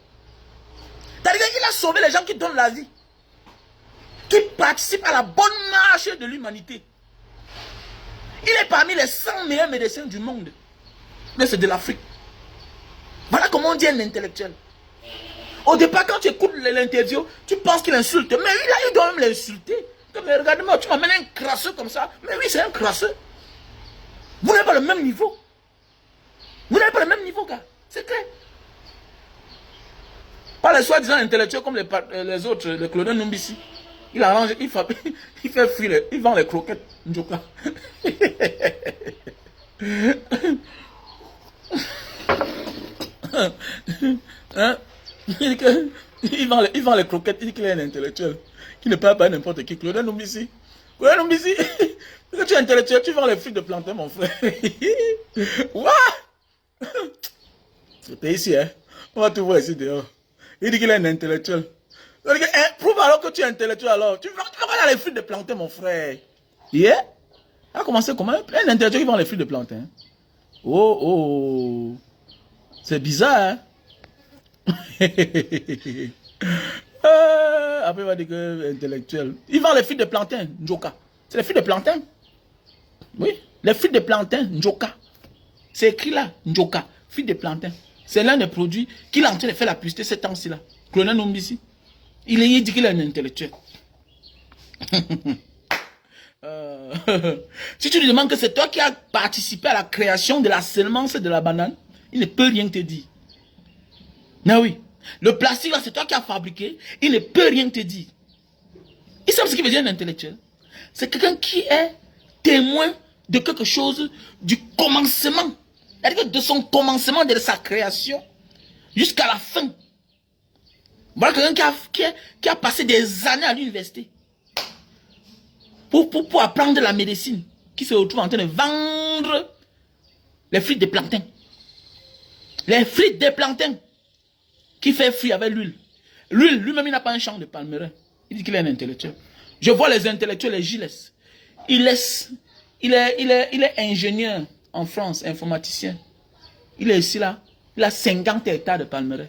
Speaker 1: C'est-à-dire qu'il a sauvé les gens qui donnent la vie. Qui participent à la bonne marche de l'humanité. Il est parmi les 100 meilleurs médecins du monde. Mais c'est de l'Afrique. Voilà comment on dit un intellectuel. Au départ, quand tu écoutes l'interview, tu penses qu'il insulte. Mais il doit même l'insulter. Mais regarde-moi, tu m'amènes un crasseux comme ça. Mais oui, c'est un crasseux. Vous n'avez pas le même niveau. Vous n'avez pas le même niveau, gars. C'est clair. Pas les soi-disant intellectuels comme les autres, le Claudin Numbisi. Il arrange, il fait fuir, il vend les croquettes. Njoka. Hein? Il vend les croquettes, il dit qu'il est un intellectuel. Qui ne parle pas n'importe qui. Claudin Numbisi. Claudin Numbisi. Tu es intellectuel, tu vends les fruits de plantain, mon frère. What? C'est ici, hein. On va te voir ici dehors. Il dit qu'il est un intellectuel. Prouve alors que tu es intellectuel alors. Tu vas dans les fruits de plantain, mon frère. Yeah? Ça a commencé comment? Un intellectuel qui vend les fruits de plantain. Oh, oh. C'est bizarre, hein? Après, il va dire que intellectuel. Il vend les fruits de plantain, Njoka. C'est les fruits de plantain. Oui, les fruits de plantain, Njoka. C'est écrit là, Njoka. Fruits de plantain. C'est l'un des produits qu'il est en train de faire la publicité ces temps-ci là. Clonan Numbisi. Il dit qu'il est un intellectuel. Si tu lui demandes que c'est toi qui as participé à la création de la semence de la banane, il ne peut rien te dire. Mais oui, le plastique là, c'est toi qui as fabriqué, il ne peut rien te dire. Il sait ce qui veut dire un intellectuel. C'est quelqu'un qui est témoin de quelque chose du commencement. C'est-à-dire de son commencement, de sa création, jusqu'à la fin. Voilà quelqu'un qui a passé des années à l'université pour apprendre la médecine, qui se retrouve en train de vendre les fruits des plantains. Les fruits des plantains qui fait fruit avec l'huile. L'huile, lui-même, il n'a pas un champ de palmerin. Il dit qu'il est un intellectuel. Je vois les intellectuels, les Gilles. Il est ingénieur en France, informaticien. Il est ici là. Il a 50 hectares de palmerin.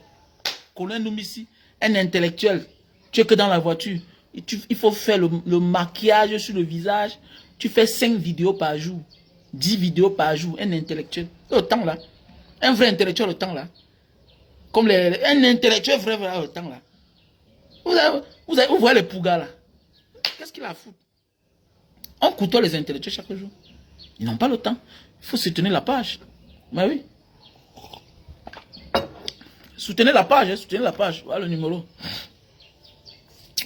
Speaker 1: Colin Numbisi, un intellectuel. Tu es que dans la voiture. Il faut faire le maquillage sur le visage. Tu fais 5 vidéos par jour. 10 vidéos par jour. Un intellectuel. Autant là. Un vrai intellectuel autant là. Comme un intellectuel vrai autant là. Vous voyez les pougas là. Qu'est-ce qu'il a à foutre? On côtoie les intellectuels chaque jour. Ils n'ont pas le temps. Il faut soutenir la page. Mais oui. Soutenez la page, hein, soutenez la page. Voilà le numéro.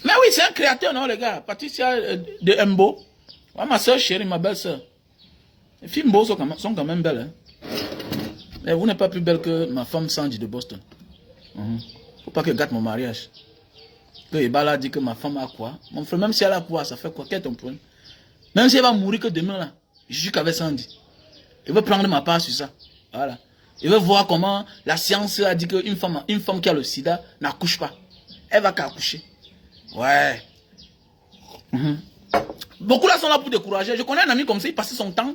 Speaker 1: Mais oui, c'est un créateur, non, les gars. Patricia de Mbo. Ouais, ma soeur chérie, ma belle-soeur. Les filles Mbo sont quand même belles. Hein. Mais vous n'êtes pas plus belle que ma femme Sandy de Boston. Faut pas qu'elle gâte mon mariage. Que Ebala dit que ma femme a quoi? Mon frère, même si elle a quoi, ça fait quoi? Quel est ton problème? Même si elle va mourir que demain, là, je suis qu'avec Sandy. Il veut prendre ma part sur ça. Voilà. Il veut voir comment la science a dit qu'une femme qui a le sida n'accouche pas. Elle va qu'accoucher. Ouais. Beaucoup là sont là pour décourager. Je connais un ami comme ça, il passait son temps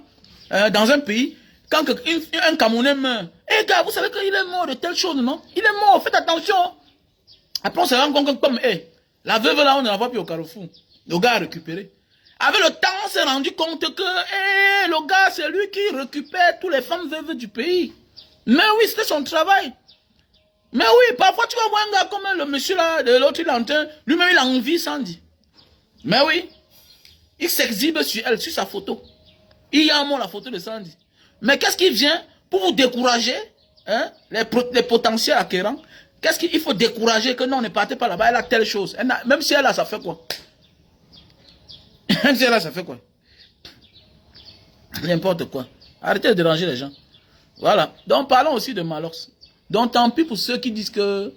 Speaker 1: dans un pays. Quand un Camerounais meurt, eh gars, vous savez qu'il est mort de telle chose, non? Il est mort, faites attention. Après on se rend compte comme, la veuve là, on ne la voit plus au Carrefour. Le gars a récupéré. Avec le temps, on s'est rendu compte que le gars, c'est lui qui récupère toutes les femmes veuves du pays. Mais oui, c'était son travail. Mais oui, parfois tu vas voir un gars comme le monsieur là, de l'autre, il est en train, lui-même il a envie, Sandy. Mais oui, il s'exhibe sur elle, sur sa photo. Il y a un mot, la photo de Sandy. Mais qu'est-ce qui vient pour vous décourager, hein, les potentiels acquérants? Qu'est-ce qu'il faut décourager que non, ne partez pas là-bas, elle a telle chose. Même si elle a, ça fait quoi? Même si elle a, ça fait quoi? N'importe quoi. Arrêtez de déranger les gens. Voilà. Donc parlons aussi de Malox. Donc tant pis pour ceux qui disent que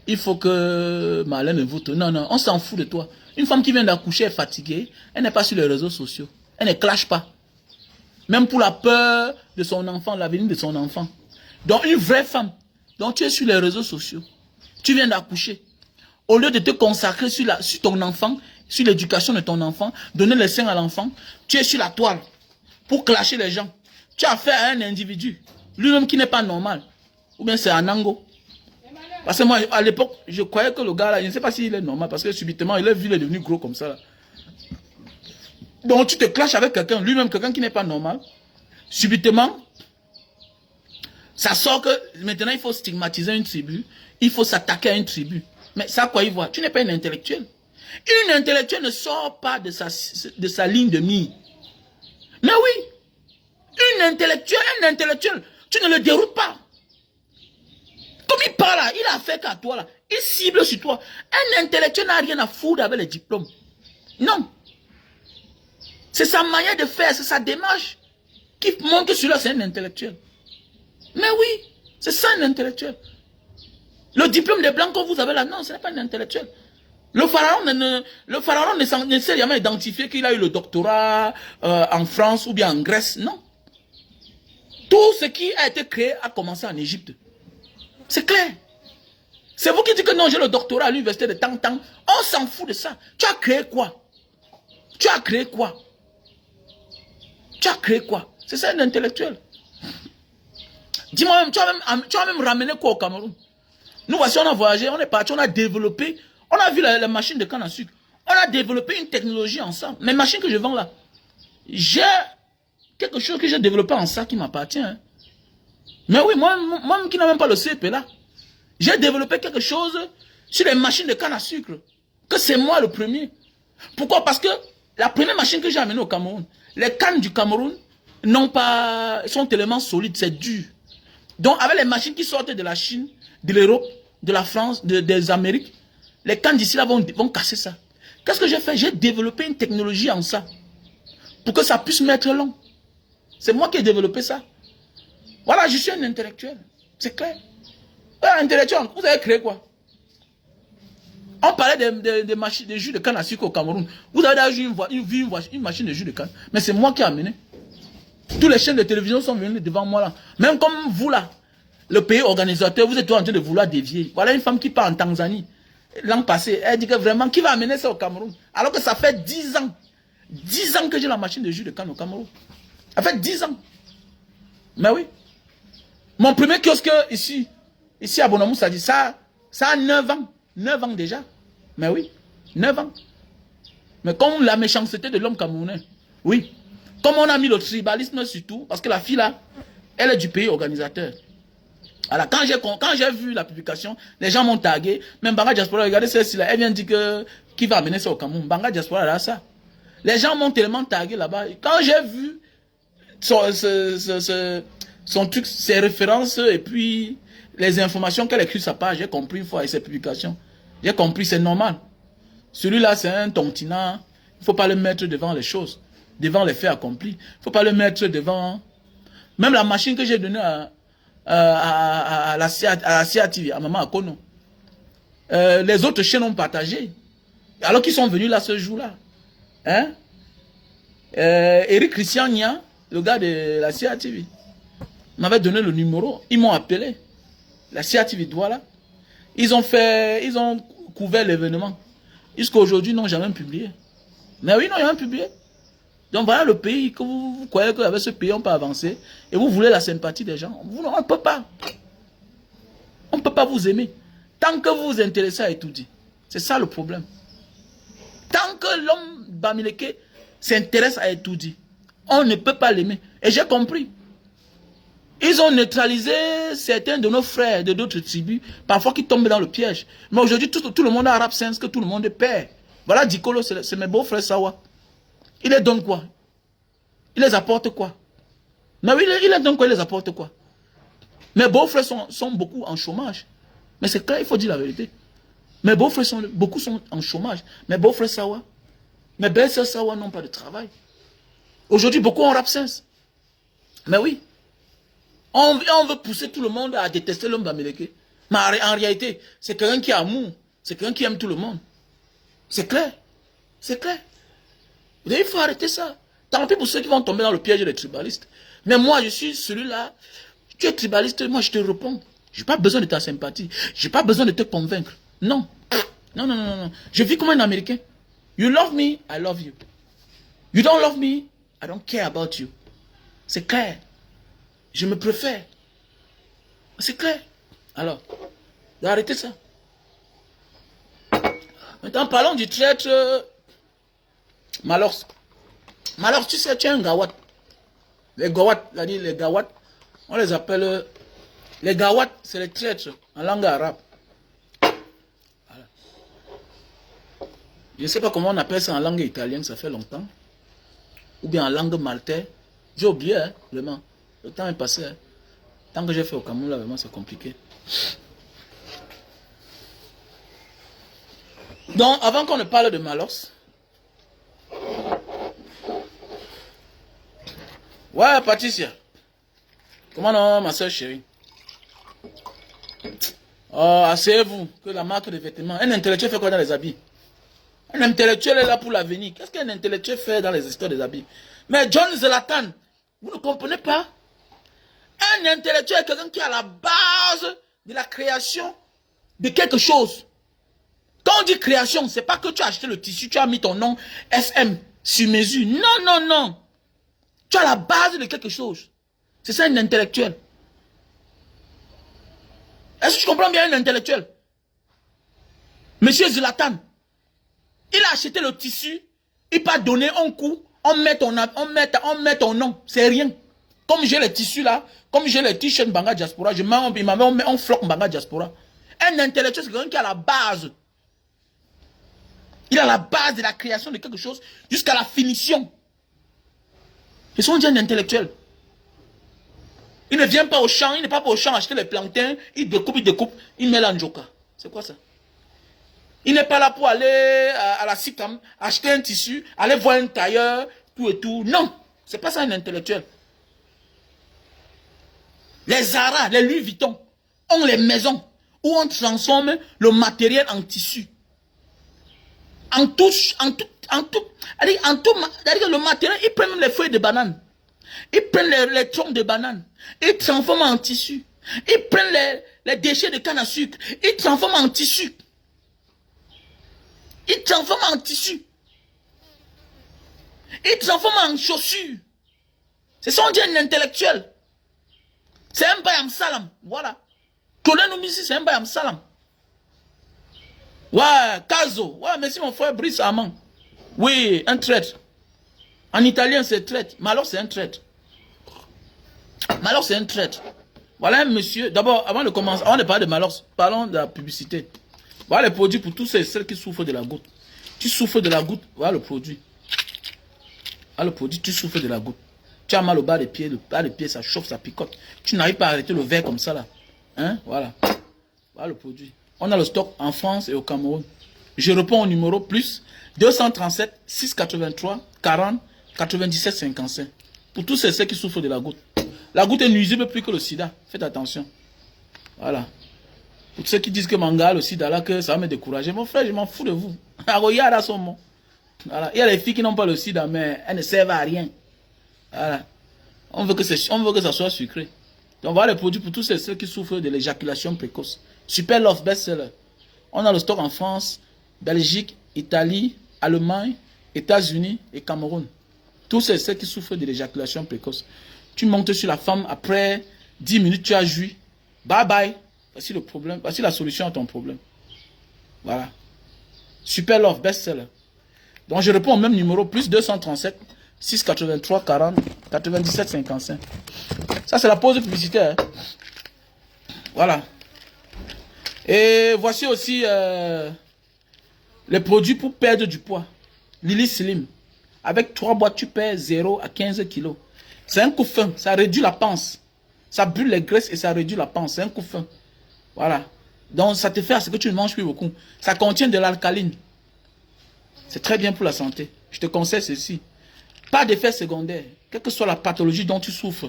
Speaker 1: il faut que Marlène vote. Non, non, on s'en fout de toi. Une femme qui vient d'accoucher est fatiguée, elle n'est pas sur les réseaux sociaux. Elle ne clash pas. Même pour la peur de son enfant, l'avenir de son enfant. Donc une vraie femme. Donc tu es sur les réseaux sociaux. Tu viens d'accoucher. Au lieu de te consacrer sur ton enfant, sur l'éducation de ton enfant, donner les seins à l'enfant, tu es sur la toile pour clasher les gens. Tu as affaire à un individu, lui-même qui n'est pas normal. Ou bien c'est un ango. Parce que moi, à l'époque, je croyais que le gars là, je ne sais pas s'il est normal, parce que subitement, il est devenu gros comme ça. Là. Donc tu te clashes avec quelqu'un, lui-même quelqu'un qui n'est pas normal. Subitement, ça sort que maintenant il faut stigmatiser une tribu, il faut s'attaquer à une tribu. Mais ça, quoi, il voit? Tu n'es pas une intellectuelle. Une intellectuelle ne sort pas de sa ligne de mire. Mais oui, un intellectuel, tu ne le déroutes pas. Comme il parle là, il a fait qu'à toi là, il cible sur toi. Un intellectuel n'a rien à foutre avec les diplômes. Non. C'est sa manière de faire, c'est sa démarche qui montre que celui-là c'est un intellectuel. Mais oui, c'est ça un intellectuel. Le diplôme des blancs que vous avez là, non, ce n'est pas un intellectuel. Le pharaon ne s'est jamais identifié qu'il a eu le doctorat en France ou bien en Grèce, non. Tout ce qui a été créé a commencé en Égypte. C'est clair. C'est vous qui dites que non, j'ai le doctorat à l'université de Tang. On s'en fout de ça. Tu as créé quoi? Tu as créé quoi? Tu as créé quoi? C'est ça un intellectuel. Dis-moi même, tu as même ramené quoi au Cameroun? Nous voici, on a voyagé, on est parti, on a développé, on a vu la machine de canne à sucre. On a développé une technologie ensemble. Mes machines que je vends là, j'ai quelque chose que j'ai développé en ça qui m'appartient. Hein. Mais oui, moi qui n'ai même pas le CP là, j'ai développé quelque chose sur les machines de canne à sucre. Que c'est moi le premier. Pourquoi? Parce que la première machine que j'ai amenée au Cameroun, les cannes du Cameroun sont tellement solides, c'est dur. Donc avec les machines qui sortent de la Chine, de l'Europe, de la France, des Amériques, les cannes d'ici là vont casser ça. Qu'est-ce que j'ai fait? J'ai développé une technologie en ça. Pour que ça puisse mettre long. C'est moi qui ai développé ça. Voilà, je suis un intellectuel. C'est clair. Un intellectuel, vous avez créé quoi? On parlait des jus de canne à sucre au Cameroun. Vous avez déjà vu une machine de jus de canne. Mais c'est moi qui ai amené. Tous les chaînes de télévision sont venus devant moi là. Même comme vous là, le pays organisateur, vous êtes en train de vouloir dévier. Voilà une femme qui part en Tanzanie. L'an passé, elle dit que vraiment, qui va amener ça au Cameroun? Alors que ça fait 10 ans. 10 ans que j'ai la machine de jus de canne au Cameroun. Ça fait 10 ans. Mais oui. Mon premier kiosque ici à Bonamou, ça dit ça a 9 ans. 9 ans déjà. Mais oui, 9 ans. Mais comme la méchanceté de l'homme camerounais, oui. Comme on a mis le tribalisme surtout, parce que la fille là, elle est du pays organisateur. Alors quand j'ai vu la publication, les gens m'ont tagué, même Banga Diaspora, regardez celle-ci là, elle vient dire que qui va amener ça au Cameroun. Banga Diaspora, elle a ça. Les gens m'ont tellement tagué là-bas. Quand j'ai vu son truc, ses références et puis les informations qu'elle écrit sur sa page, j'ai compris une fois avec ses publications. J'ai compris, c'est normal. Celui-là, c'est un tontinant. Il ne faut pas le mettre devant les choses, devant les faits accomplis. Il ne faut pas le mettre devant... Même la machine que j'ai donnée à la CIA TV, à Maman Akono. Les autres chaînes ont partagé. Alors qu'ils sont venus là ce jour-là. Hein? Eric Christian Nia, le gars de la CIA TV, m'avait donné le numéro. Ils m'ont appelé. La CIA TV Douala. Ils ont couvert l'événement. Jusqu'à aujourd'hui, ils n'ont jamais publié. Mais oui, ils n'ont jamais publié. Donc voilà le pays que vous croyez qu'avec ce pays, on peut avancer. Et vous voulez la sympathie des gens. On ne peut pas. On ne peut pas vous aimer. Tant que vous vous intéressez à étudier. C'est ça le problème. Tant que l'homme Bamileke s'intéresse à étudier, on ne peut pas l'aimer. Et j'ai compris. Ils ont neutralisé certains de nos frères de d'autres tribus, parfois qui tombent dans le piège. Mais aujourd'hui, tout le monde est arabe saint, que tout le monde est père. Voilà Dikolo, c'est mes beaux frères Sawa. Il les donne quoi? Il les apporte quoi? Mais oui, il les donne quoi? Il les apporte quoi? Mes beaux frères sont beaucoup en chômage. Mais c'est clair, il faut dire la vérité. Mes beaux frères beaucoup sont en chômage. Mes beaux frères Sawa, mes belles sœurs Sawa n'ont pas de travail. Aujourd'hui, beaucoup ont absence. Mais oui. On veut pousser tout le monde à détester l'homme d'Amérique. Mais en réalité, c'est quelqu'un qui a amour. C'est quelqu'un qui aime tout le monde. C'est clair. C'est clair. Il faut arrêter ça. Tant pis pour ceux qui vont tomber dans le piège des tribalistes. Mais moi, je suis celui-là. Tu es tribaliste, moi je te réponds. Je n'ai pas besoin de ta sympathie. Je n'ai pas besoin de te convaincre. Non. Non, non, non, non. Je vis comme un Américain. You love me, I love you. You don't love me, I don't care about you. C'est clair. Je me préfère. C'est clair. Alors, arrêtez ça. Maintenant, parlons du traître Malors. Malors, tu sais, tu es un Gawat. Les Gawat, les Gawat, on les appelle... Les Gawat, c'est les traîtres en langue arabe. Voilà. Je ne sais pas comment on appelle ça en langue italienne, ça fait longtemps. Ou bien en langue maltaise. J'ai oublié, hein, vraiment. Le temps est passé. Hein. Tant que j'ai fait au Cameroun, là, vraiment, c'est compliqué. Donc, avant qu'on ne parle de Malos. Ouais, Patricia. Comment non, ma soeur chérie? Oh, asseyez-vous, que la marque de vêtements. Un intellectuel fait quoi dans les habits? Un intellectuel est là pour l'avenir. Qu'est-ce qu'un intellectuel fait dans les histoires des habits? Mais John Zlatan, vous ne comprenez pas? Un intellectuel est quelqu'un qui est à la base de la création de quelque chose. Quand on dit création, c'est pas que tu as acheté le tissu, tu as mis ton nom SM sur mesure. Non, non, non. Tu as la base de quelque chose. C'est ça un intellectuel. Est-ce que tu comprends bien un intellectuel? Monsieur Zlatan, il a acheté le tissu, il pas donné un coup, on met ton nom, c'est rien. Comme j'ai les tissus là, comme j'ai les t-shirts Banga Diaspora, on floque Banga Diaspora. Un intellectuel, c'est quelqu'un qui a la base. Il a la base de la création de quelque chose jusqu'à la finition. Ils sont déjà un intellectuel. Il ne vient pas au champ, il n'est pas au champ acheter les plantains, il découpe, il met l'anjoka. C'est quoi ça? Il n'est pas là pour aller à la CICAM, acheter un tissu, aller voir un tailleur, tout et tout. Non, c'est pas ça un intellectuel. Les Zara, les Louis Vuitton ont les maisons où on transforme le matériel en tissu. En tout, le matériel, ils prennent même les feuilles de banane. Ils prennent les troncs de banane. Ils transforment en tissu. Ils prennent les déchets de canne à sucre. Ils transforment en tissu. Ils transforment en tissu. Ils transforment en chaussures. Ce sont des intellectuels. C'est un bayam salam. Voilà. Colin ici, c'est un bayam salam. Ouais, Caso. Ouais, merci mon frère Brice Amand. Oui, un traître. En italien, c'est traître. Mais alors, c'est un traître. Mais alors, c'est un traître. Voilà un monsieur. D'abord, avant de commencer, avant de parler de Malos, parlons de la publicité. Voilà les produits pour tous ceux qui souffrent de la goutte. Tu souffres de la goutte, voilà le produit. Voilà le produit, tu souffres de la goutte. Tu as mal au bas des pieds, le bas des pieds, ça chauffe, ça picote. Tu n'arrives pas à arrêter le verre comme ça là. Hein? Voilà. Voilà le produit. On a le stock en France et au Cameroun. Je réponds au numéro plus 237 683 40 97 55. Pour tous ceux qui souffrent de la goutte. La goutte est nuisible plus que le sida. Faites attention. Voilà. Pour ceux qui disent que manga, le sida là, que ça va me décourager. Mon frère, je m'en fous de vous. Regarde à son mot. Voilà. Il y a les filles qui n'ont pas le sida, mais elles ne servent à rien. Voilà. On veut que ça soit sucré. Donc voilà les produits pour tous ceux qui souffrent de l'éjaculation précoce. Super Love best-seller. On a le stock en France, Belgique, Italie, Allemagne, États-Unis et Cameroun. Tous ceux qui souffrent de l'éjaculation précoce. Tu montes sur la femme, après 10 minutes, tu as joui. Bye bye. Voici le problème. Voici la solution à ton problème. Voilà. Super Love best-seller. Donc je réponds au même numéro, plus 237 683 40 97 55. Ça, c'est la pause publicitaire. Hein. Voilà. Et voici aussi les produits pour perdre du poids. Lily Slim. Avec 3 boîtes, tu perds 0 à 15 kilos. C'est un coup fin. Ça réduit la panse. Ça brûle les graisses et ça réduit la panse. C'est un coup fin. Voilà. Donc, ça te fait à ce que tu ne manges plus beaucoup. Ça contient de l'alcaline. C'est très bien pour la santé. Je te conseille ceci. Pas d'effet secondaire. Quelle que soit la pathologie dont tu souffres.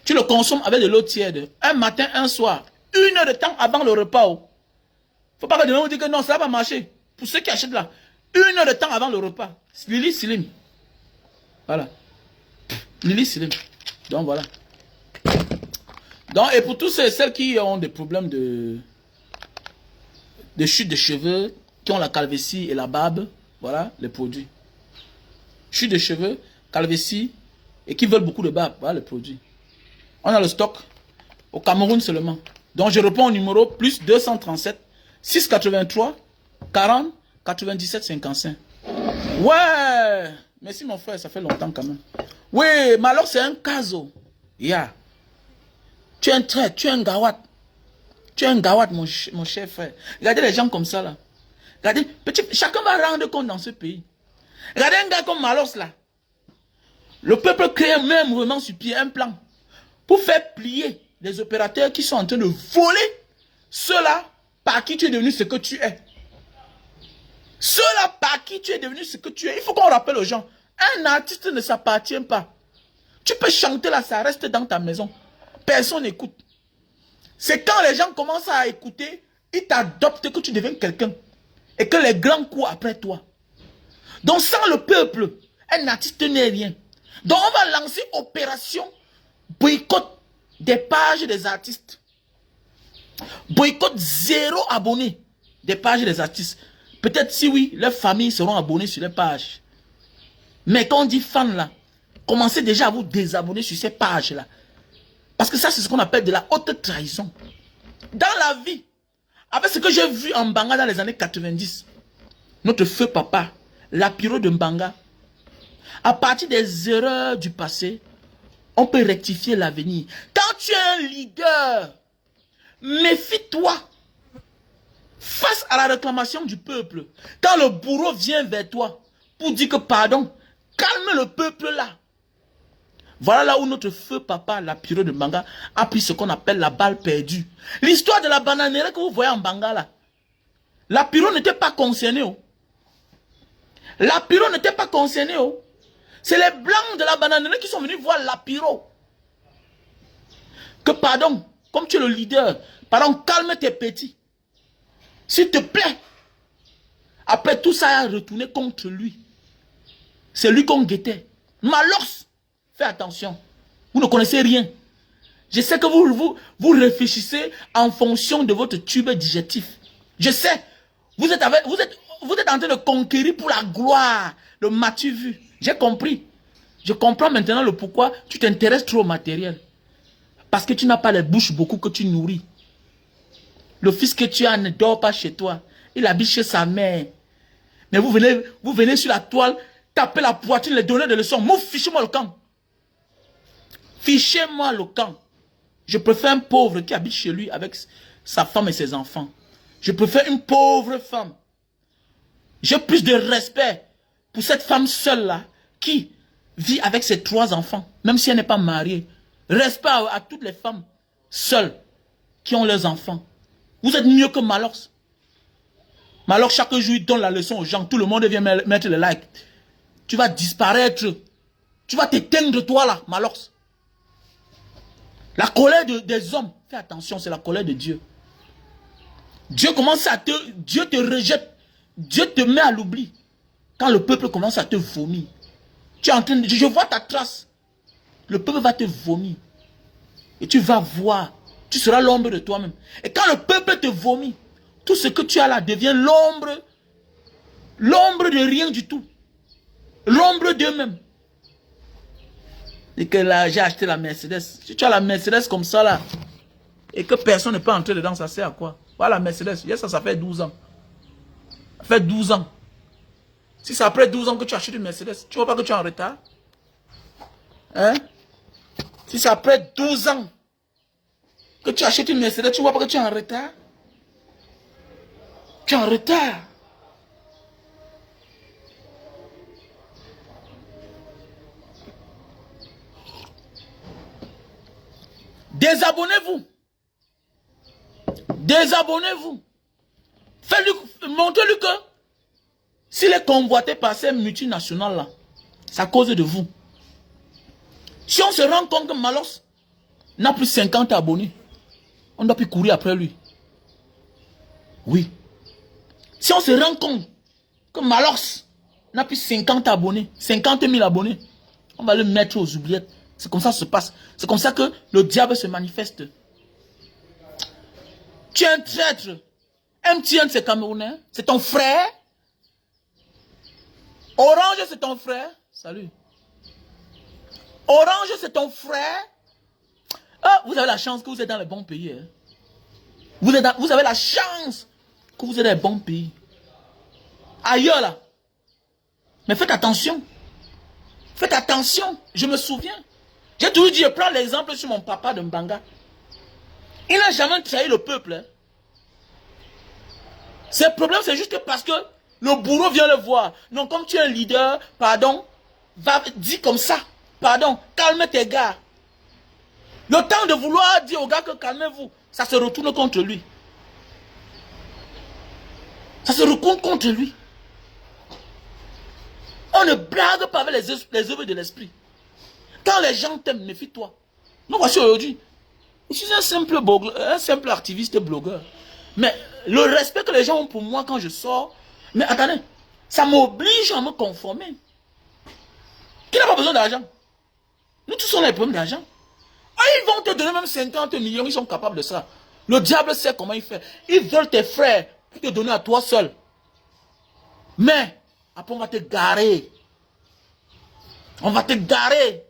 Speaker 1: Tu le consommes avec de l'eau tiède. Un matin, un soir. 1 heure de temps avant le repas. Faut pas que demain on dise que non, ça va pas marcher. Pour ceux qui achètent là. 1 heure de temps avant le repas. Lily Slim. Voilà. Lily Slim. Donc voilà. Donc, et pour tous celles qui ont des problèmes de chute de cheveux, qui ont la calvitie et la barbe, voilà les produits. Chute de cheveux, calvitie et qui veulent beaucoup de barbe, voilà les produits. On a le stock au Cameroun seulement. Donc je réponds au numéro plus 237 683 40 97 55. Ouais, merci mon frère, ça fait longtemps quand même. Oui, mais alors c'est un caso. Yeah. Tu es un trait, tu es un gawat. Tu es un gawat, mon cher frère. Regardez les gens comme ça, là. Regardez, petit, chacun va rendre compte dans ce pays. Regardez un gars comme Malos, là. Le peuple crée un mouvement sur pied, un plan, pour faire plier les opérateurs qui sont en train de voler ceux-là par qui tu es devenu ce que tu es. Ceux-là par qui tu es devenu ce que tu es. Il faut qu'on rappelle aux gens, un artiste ne s'appartient pas. Tu peux chanter là, ça reste dans ta maison. Personne n'écoute. C'est quand les gens commencent à écouter, ils t'adoptent que tu deviens quelqu'un. Et que les grands courent après toi. Donc sans le peuple, un artiste n'est rien. Donc on va lancer opération boycott des pages des artistes. Boycott 0 abonnés des pages des artistes. Peut-être si oui, leurs familles seront abonnées sur les pages. Mais quand on dit fan là, commencez déjà à vous désabonner sur ces pages là. Parce que ça, c'est ce qu'on appelle de la haute trahison. Dans la vie, avec ce que j'ai vu en Mbanga dans les années 90, notre feu papa, Lapiro de Mbanga, à partir des erreurs du passé, on peut rectifier l'avenir. Quand tu es un leader, méfie-toi face à la réclamation du peuple. Quand le bourreau vient vers toi pour dire que pardon, calme le peuple là. Voilà là où notre feu papa, Lapiro de Mbanga, a pris ce qu'on appelle la balle perdue. L'histoire de la bananière que vous voyez en Mbanga là. Lapiro n'était pas concerné. Oh. Lapiro n'était pas concerné. Oh. C'est les blancs de la bananière qui sont venus voir Lapiro. Que pardon, comme tu es le leader, pardon, calme tes petits. S'il te plaît. Après tout ça a retourné contre lui. C'est lui qu'on guettait. Malos. Fais attention. Vous ne connaissez rien. Je sais que vous réfléchissez en fonction de votre tube digestif. Je sais. Vous êtes en train de conquérir pour la gloire. Le m'as-tu vu? J'ai compris. Je comprends maintenant le pourquoi tu t'intéresses trop au matériel. Parce que tu n'as pas les bouches beaucoup que tu nourris. Le fils que tu as ne dort pas chez toi. Il habite chez sa mère. Mais vous venez sur la toile, taper la poitrine, les donner des leçons. Moi, fichez-moi le camp. Fichez-moi le camp. Je préfère un pauvre qui habite chez lui avec sa femme et ses enfants. Je préfère une pauvre femme. J'ai plus de respect pour cette femme seule-là qui vit avec ses 3 enfants, même si elle n'est pas mariée. Respect à toutes les femmes seules qui ont leurs enfants. Vous êtes mieux que Malox. Malox, chaque jour, il donne la leçon aux gens. Tout le monde vient mettre le like. Tu vas disparaître. Tu vas t'éteindre toi là, Malox. La colère des hommes, fais attention, c'est la colère de Dieu. Dieu te rejette. Dieu te met à l'oubli. Quand le peuple commence à te vomir. Tu es en train de, je vois ta trace. Le peuple va te vomir. Et tu vas voir. Tu seras l'ombre de toi-même. Et quand le peuple te vomit, tout ce que tu as là devient l'ombre. L'ombre de rien du tout. L'ombre d'eux-mêmes. Et que là, j'ai acheté la Mercedes. Si tu as la Mercedes comme ça là, et que personne ne peut entrer dedans, ça sert à quoi? Voilà la Mercedes. Yes, ça fait 12 ans. Ça fait 12 ans. Si c'est après 12 ans que tu achètes une Mercedes, tu vois pas que tu es en retard? Hein? Si c'est après 12 ans que tu achètes une Mercedes, tu vois pas que tu es en retard. Tu es en retard. Désabonnez-vous. Désabonnez-vous. Montrez-lui que s'il est convoité par ces multinationales-là, c'est à cause de vous. Si on se rend compte que Malos n'a plus 50 abonnés, on ne doit plus courir après lui. Oui. Si on se rend compte que Malos n'a plus 50 abonnés, 50 000 abonnés, on va le mettre aux oubliettes. C'est comme ça que ça se passe. C'est comme ça que le diable se manifeste. Tu es un traître. MTN, c'est Camerounais. C'est ton frère. Orange, c'est ton frère. Salut. Orange, c'est ton frère. Ah, vous avez la chance que vous êtes dans les bons pays. Hein. Vous avez la chance que vous êtes dans les bons pays. Ailleurs, là. Mais faites attention. Faites attention. Je me souviens. J'ai toujours dit, je prends l'exemple sur mon papa de Mbanga. Il n'a jamais trahi le peuple. Hein. Ce problème, c'est juste parce que le bourreau vient le voir. Non, comme tu es un leader, pardon, va dire comme ça. Pardon, calme tes gars. Le temps de vouloir dire aux gars que calmez-vous, ça se retourne contre lui. Ça se retourne contre lui. On ne blague pas avec les œuvres de l'esprit. Quand les gens t'aiment, méfie-toi. Nous voici aujourd'hui. Je suis un simple activiste blogueur. Mais le respect que les gens ont pour moi quand je sors, mais attendez, ça m'oblige à me conformer. Qui n'a pas besoin d'argent? Nous tous on a des problèmes d'argent. Ah, ils vont te donner même 50 millions, ils sont capables de ça. Le diable sait comment il fait. Ils veulent tes frères pour te donner à toi seul. Mais, après on va te garer. On va te garer.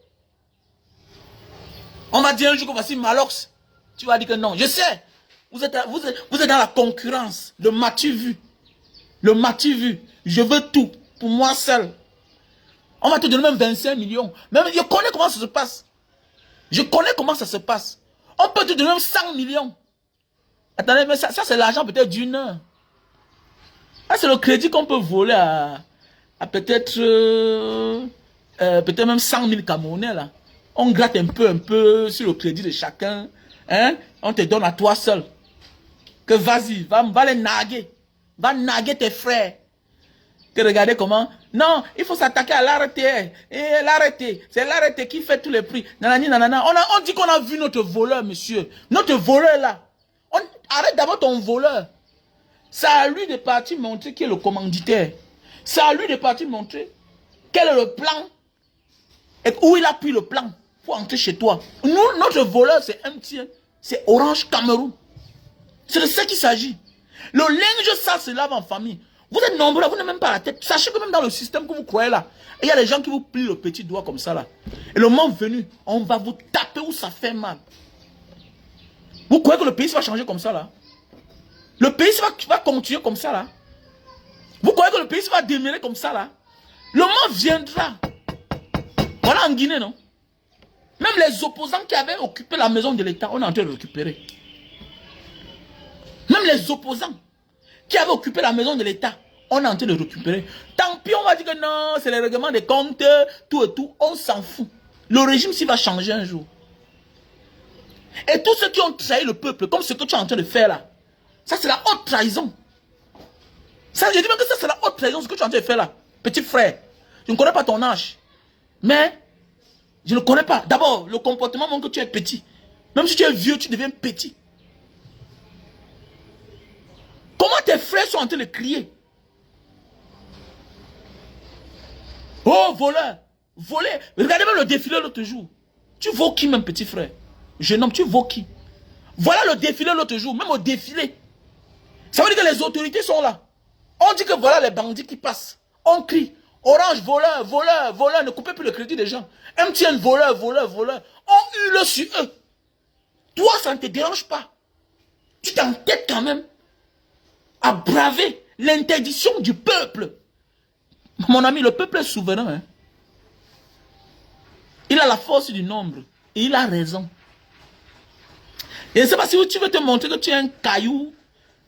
Speaker 1: On va dire un jour que voici Malox. Tu vas dire que non. Je sais. Vous êtes dans la concurrence. Le m'as-tu vu? Le m'as-tu vu? Je veux tout. Pour moi seul. On va te donner même 25 millions. Même, je connais comment ça se passe. Je connais comment ça se passe. On peut te donner même 100 millions. Attendez, mais ça c'est l'argent peut-être d'une heure. Ah, c'est le crédit qu'on peut voler à peut-être peut-être même 100 000 Camerounais là. On gratte un peu sur le crédit de chacun. Hein? On te donne à toi seul. Que vas-y, va les naguer. Va naguer tes frères. Que regardez comment. Non, il faut s'attaquer à l'arrêté. Et l'arrêté, c'est l'arrêté qui fait tous les prix. Nanani, nanana. On dit qu'on a vu notre voleur, monsieur. Notre voleur là. Arrête d'abord ton voleur. C'est à lui de partir montrer qui est le commanditaire. C'est à lui de partir montrer quel est le plan. Et où il a pris le plan pour entrer chez toi. Nous, notre voleur, c'est MTN. C'est Orange Cameroun. C'est de ça qu'il s'agit. Le linge sale se lave en famille. Vous êtes nombreux, vous n'avez même pas la tête. Sachez que même dans le système que vous croyez là, il y a des gens qui vous plient le petit doigt comme ça là. Et le moment venu, on va vous taper où ça fait mal. Vous croyez que le pays va changer comme ça là? Le pays va continuer comme ça là? Vous croyez que le pays va démarrer comme ça là? Le moment viendra. Voilà en Guinée, non? Même les opposants qui avaient occupé la maison de l'État, on est en train de récupérer. Même les opposants qui avaient occupé la maison de l'État, on est en train de récupérer. Tant pis, on va dire que non, c'est le règlement des comptes, tout et tout. On s'en fout. Le régime s'il va changer un jour. Et tous ceux qui ont trahi le peuple, comme ce que tu es en train de faire là, ça c'est la haute trahison. Ça, je dis même que ça c'est la haute trahison, ce que tu es en train de faire là. Petit frère, je ne connais pas ton âge. Mais, je ne connais pas. D'abord, le comportement montre que tu es petit. Même si tu es vieux, tu deviens petit. Comment tes frères sont en train de crier? Oh, voleur! Volé! Regardez même le défilé l'autre jour. Tu vaux qui même, petit frère? Jeune homme, tu vaux qui? Voilà le défilé l'autre jour, même au défilé. Ça veut dire que les autorités sont là. On dit que voilà les bandits qui passent. On crie. Orange, voleur, voleur, voleur. Ne coupez plus le crédit des gens. MTN, voleur, voleur, voleur. On hurle sur eux. Toi, ça ne te dérange pas. Tu t'entêtes quand même à braver l'interdiction du peuple. Mon ami, le peuple est souverain. Hein. Il a la force du nombre. il a raison. Et je ne sais pas si tu veux te montrer que tu es un caillou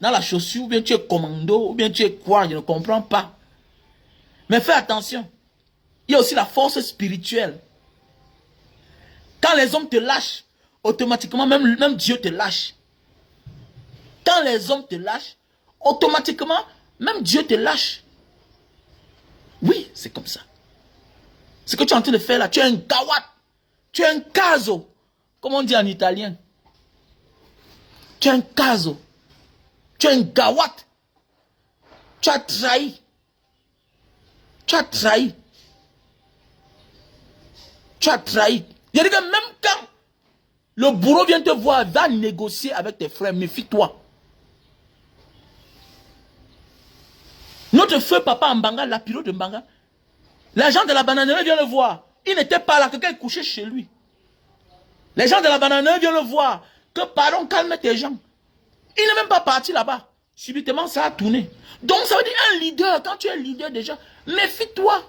Speaker 1: dans la chaussure, ou bien tu es commando, ou bien tu es quoi, je ne comprends pas. Mais fais attention. Il y a aussi la force spirituelle. Quand les hommes te lâchent, automatiquement, même Dieu te lâche. Quand les hommes te lâchent, automatiquement, même Dieu te lâche. Oui, c'est comme ça. Ce que tu es en train de faire là, tu es un gawat. Tu es un caso. Comme on dit en italien. Tu es un caso. Tu es un gawat. Tu as trahi. Tu as trahi. Tu as trahi. Je dis que même quand le bourreau vient te voir, va négocier avec tes frères, méfie-toi. Notre feu papa en Mbanga, la pilote de Mbanga, l'agent de la bananerie vient le voir. Il n'était pas là, quelqu'un est couché chez lui. Les gens de la bananerie viennent le voir. Que pardon, calme tes gens. Il n'est même pas parti là-bas. Subitement, ça a tourné. Donc, ça veut dire un leader. Quand tu es leader déjà, méfie-toi.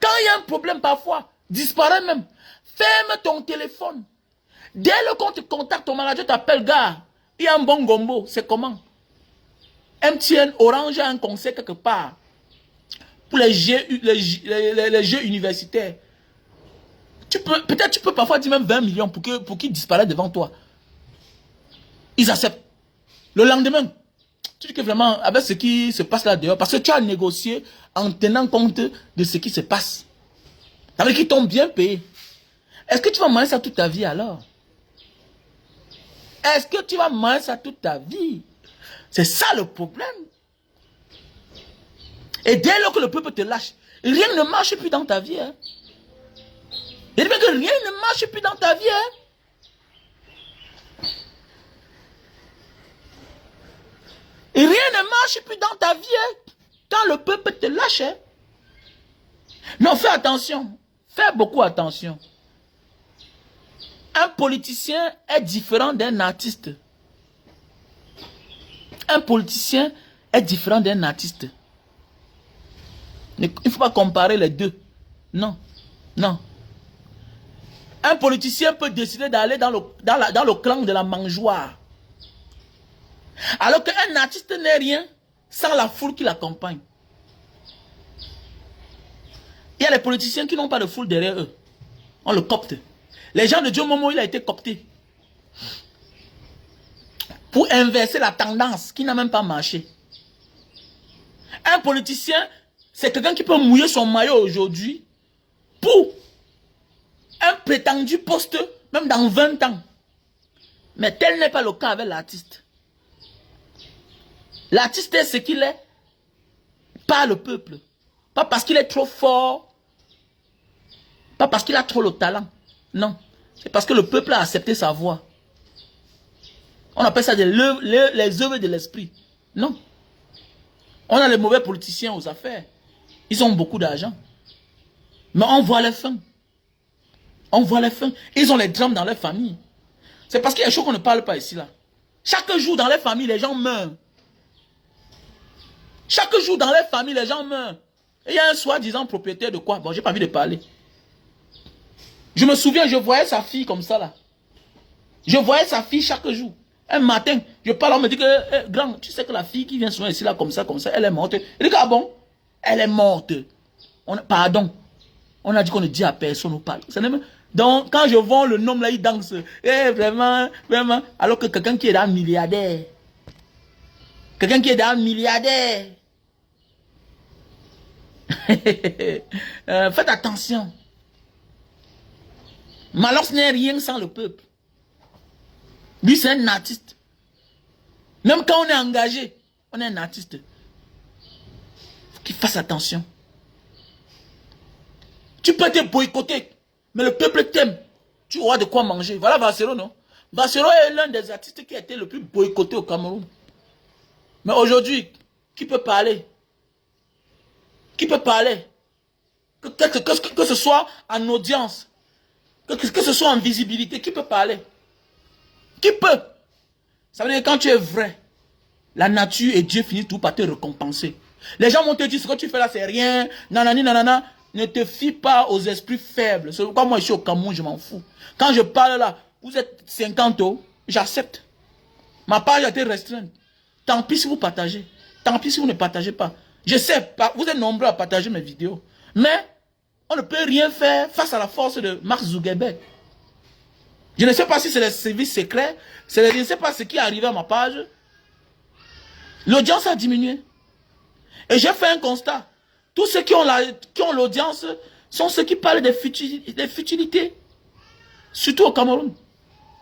Speaker 1: Quand il y a un problème parfois, disparaît même. Ferme ton téléphone. Dès le qu'on te contacte, ton manager t'appelle, gars. Il y a un bon gombo. C'est comment? MTN, Orange a un conseil quelque part. Pour les jeux universitaires. Peut-être tu peux parfois dire même 20 millions pour qu'ils disparaissent devant toi. Ils acceptent. Le lendemain, tu dis que vraiment, avec ce qui se passe là dehors, parce que tu as négocié en tenant compte de ce qui se passe. Ça veut dire qu'ils t'ont bien payé. Est-ce que tu vas manger ça toute ta vie alors? Est-ce que tu vas manger ça toute ta vie? C'est ça le problème. Et dès lors que le peuple te lâche, rien ne marche plus dans ta vie. Hein? Il dit que rien ne marche plus dans ta vie. Hein? Et rien ne marche plus dans ta vie. Hein? Quand le peuple te lâche. Hein? Non, fais attention. Fais beaucoup attention. Un politicien est différent d'un artiste. Un politicien est différent d'un artiste. Il ne faut pas comparer les deux. Non. Non. Un politicien peut décider d'aller dans le clan de la mangeoire. Alors qu'un artiste n'est rien sans la foule qui l'accompagne. Il y a les politiciens qui n'ont pas de foule derrière eux. On le copte. Les gens de Dieu Momo, il a été copté. Pour inverser la tendance qui n'a même pas marché. Un politicien, c'est quelqu'un qui peut mouiller son maillot aujourd'hui pour un prétendu poste, même dans 20 ans. Mais tel n'est pas le cas avec l'artiste. L'artiste est ce qu'il est par le peuple. Pas parce qu'il est trop fort. Pas parce qu'il a trop le talent. Non. C'est parce que le peuple a accepté sa voix. On appelle ça les œuvres de l'esprit. Non. On a les mauvais politiciens aux affaires. Ils ont beaucoup d'argent. Mais on voit les fins. On voit les fins. Ils ont les drames dans leur famille. C'est parce qu'il y a des choses qu'on ne parle pas ici là. Chaque jour dans les familles, les gens meurent. Chaque jour dans les familles, les gens meurent. Et il y a un soi-disant propriétaire de quoi? Bon, j'ai pas envie de parler. Je me souviens, je voyais sa fille comme ça là. Je voyais sa fille chaque jour. Un matin, je parle, on me dit que, grand, tu sais que la fille qui vient souvent ici là, comme ça, elle est morte. Il dit, ah bon? Elle est morte. Pardon. On a dit qu'on ne dit à personne ou pas. Donc, quand je vois le nom là, il danse. Vraiment, vraiment. Alors que quelqu'un qui est un milliardaire. Quelqu'un qui est un milliardaire. Faites attention. Malos n'est rien sans le peuple. Lui, c'est un artiste. Même quand on est engagé, on est un artiste. Faut qu'il fasse attention. Tu peux te boycotter, mais le peuple t'aime. Tu auras de quoi manger. Voilà Vassero, non? Vassero est l'un des artistes qui a été le plus boycotté au Cameroun. Mais aujourd'hui, qui peut parler? Qui peut parler? Que ce soit en audience, que ce soit en visibilité, qui peut parler? Qui peut? Ça veut dire que quand tu es vrai, la nature et Dieu finissent tout par te récompenser. Les gens vont te dire ce que tu fais là, c'est rien, nanani, nanana. Ne te fie pas aux esprits faibles. C'est pourquoi moi, je suis au Cameroun, je m'en fous. Quand je parle là, vous êtes 50 euros, j'accepte. Ma page a été restreinte. Tant pis si vous partagez. Tant pis si vous ne partagez pas. Je sais, vous êtes nombreux à partager mes vidéos. Mais, on ne peut rien faire face à la force de Mark Zuckerberg. Je ne sais pas si c'est les services secrets. Je ne sais pas ce qui est arrivé à ma page. L'audience a diminué. Et j'ai fait un constat. Tous ceux qui ont l'audience sont ceux qui parlent des futilités. Surtout au Cameroun.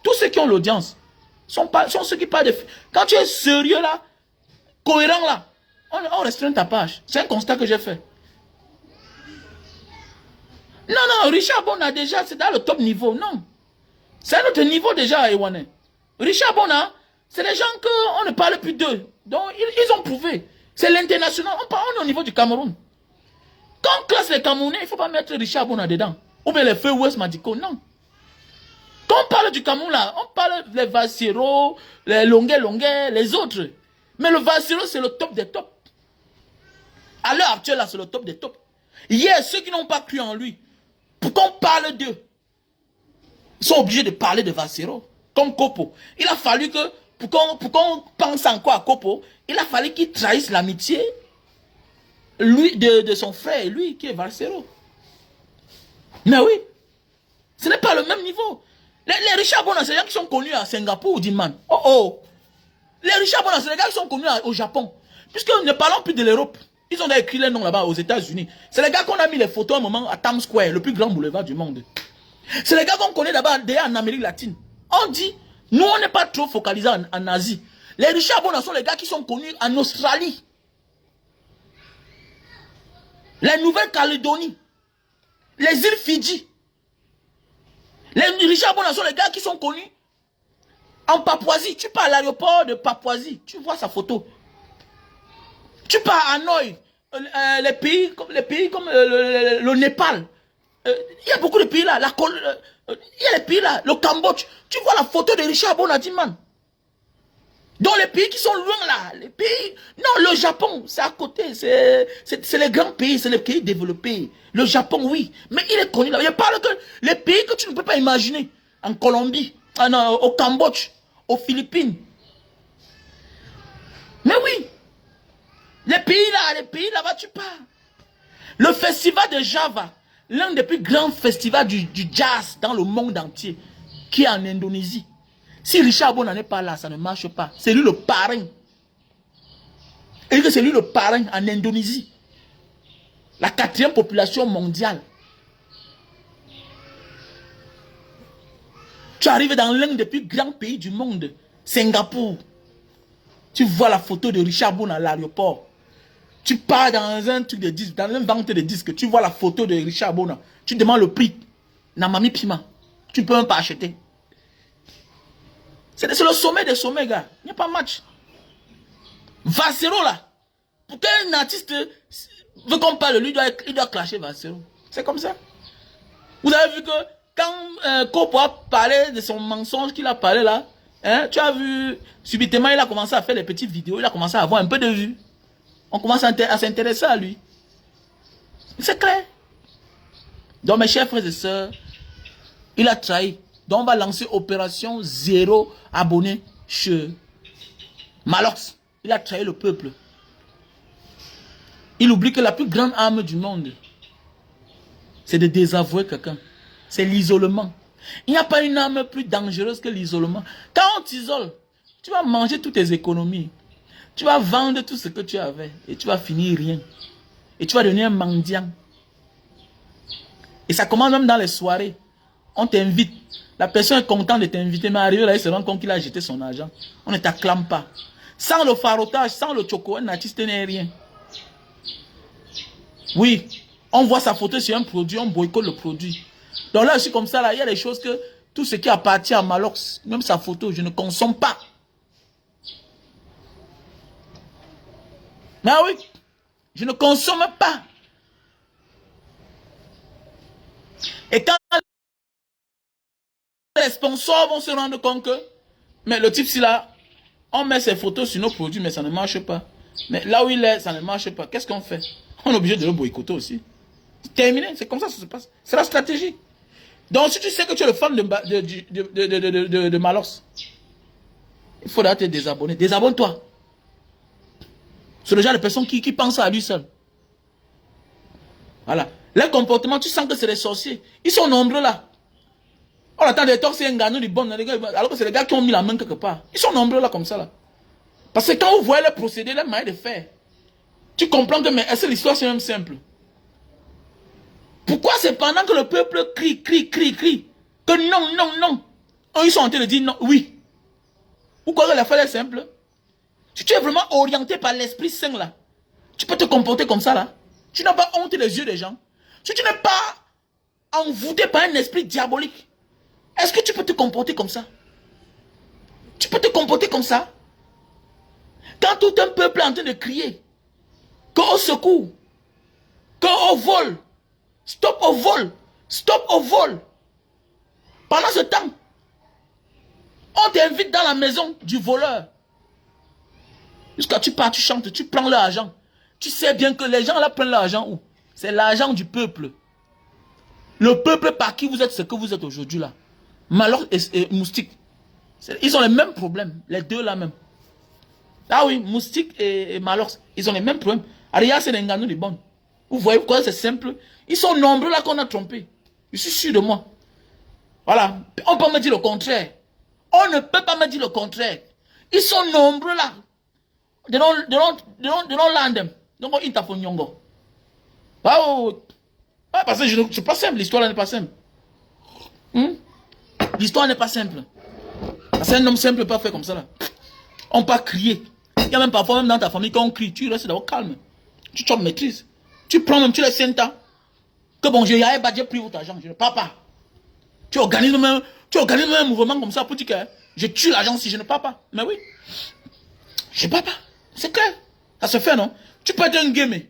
Speaker 1: Tous ceux qui ont l'audience sont ceux qui parlent des... Quand tu es sérieux là, cohérent là, on restreint ta page. C'est un constat que j'ai fait. Non, Richard Bona déjà, c'est dans le top niveau. Non. C'est un autre niveau déjà à Ewane. Richard Bona, c'est les gens qu'on ne parle plus d'eux. Donc, ils ont prouvé. C'est l'international. On est au niveau du Cameroun. Quand on classe les Camerounais, il ne faut pas mettre Richard Bona dedans. Ou bien les feux West Madiko. Non. Quand on parle du Cameroun là, on parle des Vassiro, les Longuet, les autres. Mais le Vassiro, c'est le top des tops. À l'heure actuelle, là, c'est le top des tops. Hier, ceux qui n'ont pas cru en lui, pour qu'on parle d'eux, ils sont obligés de parler de Vassiro. Comme Kopo. Il a fallu que, pour qu'on pense encore à Kopo, il a fallu qu'il trahisse l'amitié lui, de son frère, lui, qui est Vassiro. Mais oui, ce n'est pas le même niveau. Les Richard Bona, c'est les gens qui sont connus à Singapour, Dinman. Oh. Les Richard Bona, c'est les gars qui sont connus au Japon. Puisque nous ne parlons plus de l'Europe. Ils ont écrit les noms là-bas aux États-Unis. C'est les gars qu'on a mis les photos à un moment à Times Square, le plus grand boulevard du monde. C'est les gars qu'on connaît là-bas déjà en Amérique latine. On dit, nous on n'est pas trop focalisés en Asie. Les Richard Bona sont les gars qui sont connus en Australie. La Nouvelle-Calédonie. Les îles Fidji. Les Richard Bona sont les gars qui sont connus en Papouasie. Tu pars à l'aéroport de Papouasie, tu vois sa photo. Tu pars à Hanoï, les pays comme le Népal. Il y a beaucoup de pays là. Il y a les pays là, le Cambodge. Tu vois la photo de Richard Bona, man. Dans les pays qui sont loin là, les pays... Non, le Japon, c'est à côté. C'est les grands pays, c'est les pays développés. Le Japon, oui. Mais il est connu là. Je parle que les pays que tu ne peux pas imaginer. En Colombie, au Cambodge, aux Philippines. Mais oui. Les pays là-bas, tu pars. Le festival de Java, l'un des plus grands festivals du jazz dans le monde entier, qui est en Indonésie. Si Richard Bona n'est pas là, ça ne marche pas. C'est lui le parrain. Et que c'est lui le parrain en Indonésie. La 4e population mondiale. Tu arrives dans l'un des plus grands pays du monde, Singapour. Tu vois la photo de Richard Bona à l'aéroport. Tu pars dans un truc de disque, dans une vente de disques, tu vois la photo de Richard Bona. Tu demandes le prix. Namami Pima. Tu ne peux même pas acheter. C'est le sommet des sommets, gars. Il n'y a pas de match. Vassero, là. Pour qu'un artiste veut qu'on parle de lui, il doit clasher Vassero. C'est comme ça. Vous avez vu que quand Kopo a parlé de son mensonge qu'il a parlé là, hein, tu as vu, subitement, il a commencé à faire des petites vidéos, il a commencé à avoir un peu de vues. On commence à s'intéresser à lui. C'est clair. Donc, mes chers frères et sœurs, il a trahi. Donc, on va lancer opération 0 abonné chez Malox. Il a trahi le peuple. Il oublie que la plus grande arme du monde, c'est de désavouer quelqu'un. C'est l'isolement. Il n'y a pas une arme plus dangereuse que l'isolement. Quand on t'isole, tu vas manger toutes tes économies. Tu vas vendre tout ce que tu avais. Et tu vas finir rien. Et tu vas devenir un mendiant. Et ça commence même dans les soirées. On t'invite. La personne est contente de t'inviter, mais arrivé là, il se rend compte qu'il a jeté son argent. On ne t'acclame pas. Sans le farotage, sans le choco, un artiste n'est rien. Oui, on voit sa photo sur un produit, on boycotte le produit. Donc là, je suis comme ça, là, il y a des choses que, tout ce qui appartient à Malox, même sa photo, je ne consomme pas. Mais oui, je ne consomme pas. Et quand les sponsors vont se rendre compte que, mais le type, si là, on met ses photos sur nos produits, mais ça ne marche pas. Mais là où il est, ça ne marche pas. Qu'est-ce qu'on fait? On est obligé de le boycotter aussi. Terminé, c'est comme ça que ça se passe. C'est la stratégie. Donc, si tu sais que tu es le fan de Malox, il faudra te désabonner. Désabonne-toi. C'est le genre de personne qui pense à lui seul. Voilà. Les comportements, tu sens que c'est des sorciers. Ils sont nombreux là. On attend des torts, c'est un gagnant du bon. Alors que c'est les gars qui ont mis la main quelque part. Ils sont nombreux là comme ça là. Parce que quand vous voyez les procédés, les moyens de faire, tu comprends que mais est-ce que l'histoire c'est même simple? Pourquoi c'est pendant que le peuple crie, que non, non, non, ils sont en train de dire non, oui. Pourquoi que l'affaire est simple? Si tu es vraiment orienté par l'Esprit Saint là, tu peux te comporter comme ça là. Tu n'as pas honte des yeux des gens. Si tu n'es pas envoûté par un esprit diabolique, est-ce que tu peux te comporter comme ça? Tu peux te comporter comme ça? Quand tout un peuple est en train de crier, qu'au secours, qu'au vol, stop au vol, stop au vol. Pendant ce temps, on t'invite dans la maison du voleur. Jusqu'à tu pars, tu chantes, tu prends l'argent. Tu sais bien que les gens là prennent l'argent où? C'est l'argent du peuple. Le peuple par qui vous êtes ce que vous êtes aujourd'hui là. Malox et Moustique. Ils ont les mêmes problèmes. Les deux là même. Ah oui, Moustique et Malox. Ils ont les mêmes problèmes. Aria, c'est des gagnants du bon. Vous voyez pourquoi c'est simple? Ils sont nombreux là qu'on a trompé. Je suis sûr de moi. Voilà. On peut me dire le contraire. On ne peut pas me dire le contraire. Ils sont nombreux là. They don't land them. Donc, ils tapent nyongo. Wow. Ah, parce que c'est pas simple. L'histoire n'est pas simple. L'histoire n'est pas simple. Parce qu'un homme simple ne peut pas faire comme ça là. On peut pas crier. Il y a même parfois, même dans ta famille, quand on crie, tu restes d'abord calme. Tu te maîtrises. Tu prends même, tu les sens. Que bon, j'ai pris votre argent. Je ne pars pas. Tu organises même un mouvement comme ça pour dire que je tue l'argent si je ne pars pas. Mais oui. Je ne pars pas. C'est clair. Ça se fait, non? Tu peux être un gamer.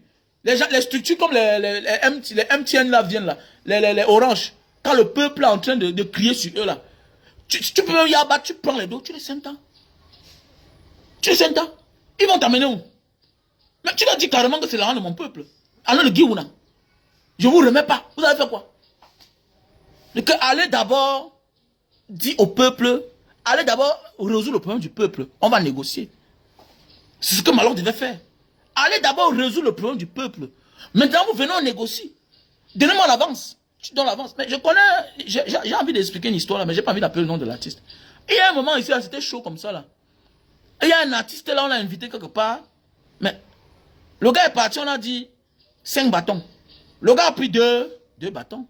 Speaker 1: Les structures comme les MTN là viennent là. Les oranges. Quand le peuple est en train de crier sur eux là. Tu peux même y abattre, tu prends les dos, tu les sens. Tu les sens. Ils vont t'amener où? Mais tu leur dis carrément que c'est l'argent de mon peuple. Alors le Guiwouna. Je ne vous remets pas. Vous avez fait quoi? Donc allez d'abord dire au peuple, allez d'abord résoudre le problème du peuple. On va négocier. C'est ce que Malox devait faire. Allez d'abord résoudre le problème du peuple. Maintenant, vous venez, on négocie. Donnez-moi l'avance. Tu donnes l'avance. Mais je connais, j'ai envie d'expliquer une histoire là, mais j'ai pas envie d'appeler le nom de l'artiste. Il y a un moment ici, c'était chaud comme ça là. Et il y a un artiste là, on l'a invité quelque part. Mais le gars est parti, on a dit 5 bâtons. Le gars a pris 2 bâtons.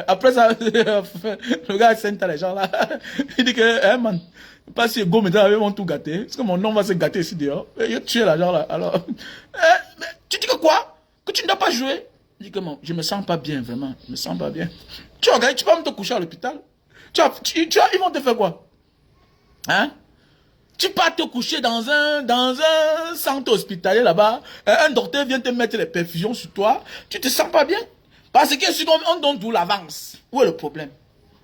Speaker 1: Après ça, le gars sent à les gens là. Il dit que, hey man, pas si go maintenant, ils vont tout gâter. Parce que mon nom va se gâter ici dehors. Il a tué l'argent là. Alors, mais tu dis que quoi? Que tu ne dois pas jouer? Il dit que bon, je me sens pas bien, vraiment. Je me sens pas bien. Tu vas même te coucher à l'hôpital. Ils vont te faire quoi? Hein? Tu pars te coucher dans un centre hospitalier là-bas, un docteur vient te mettre les perfusions sur toi, tu te sens pas bien. Parce qu'on donne d'où l'avance. Où est le problème?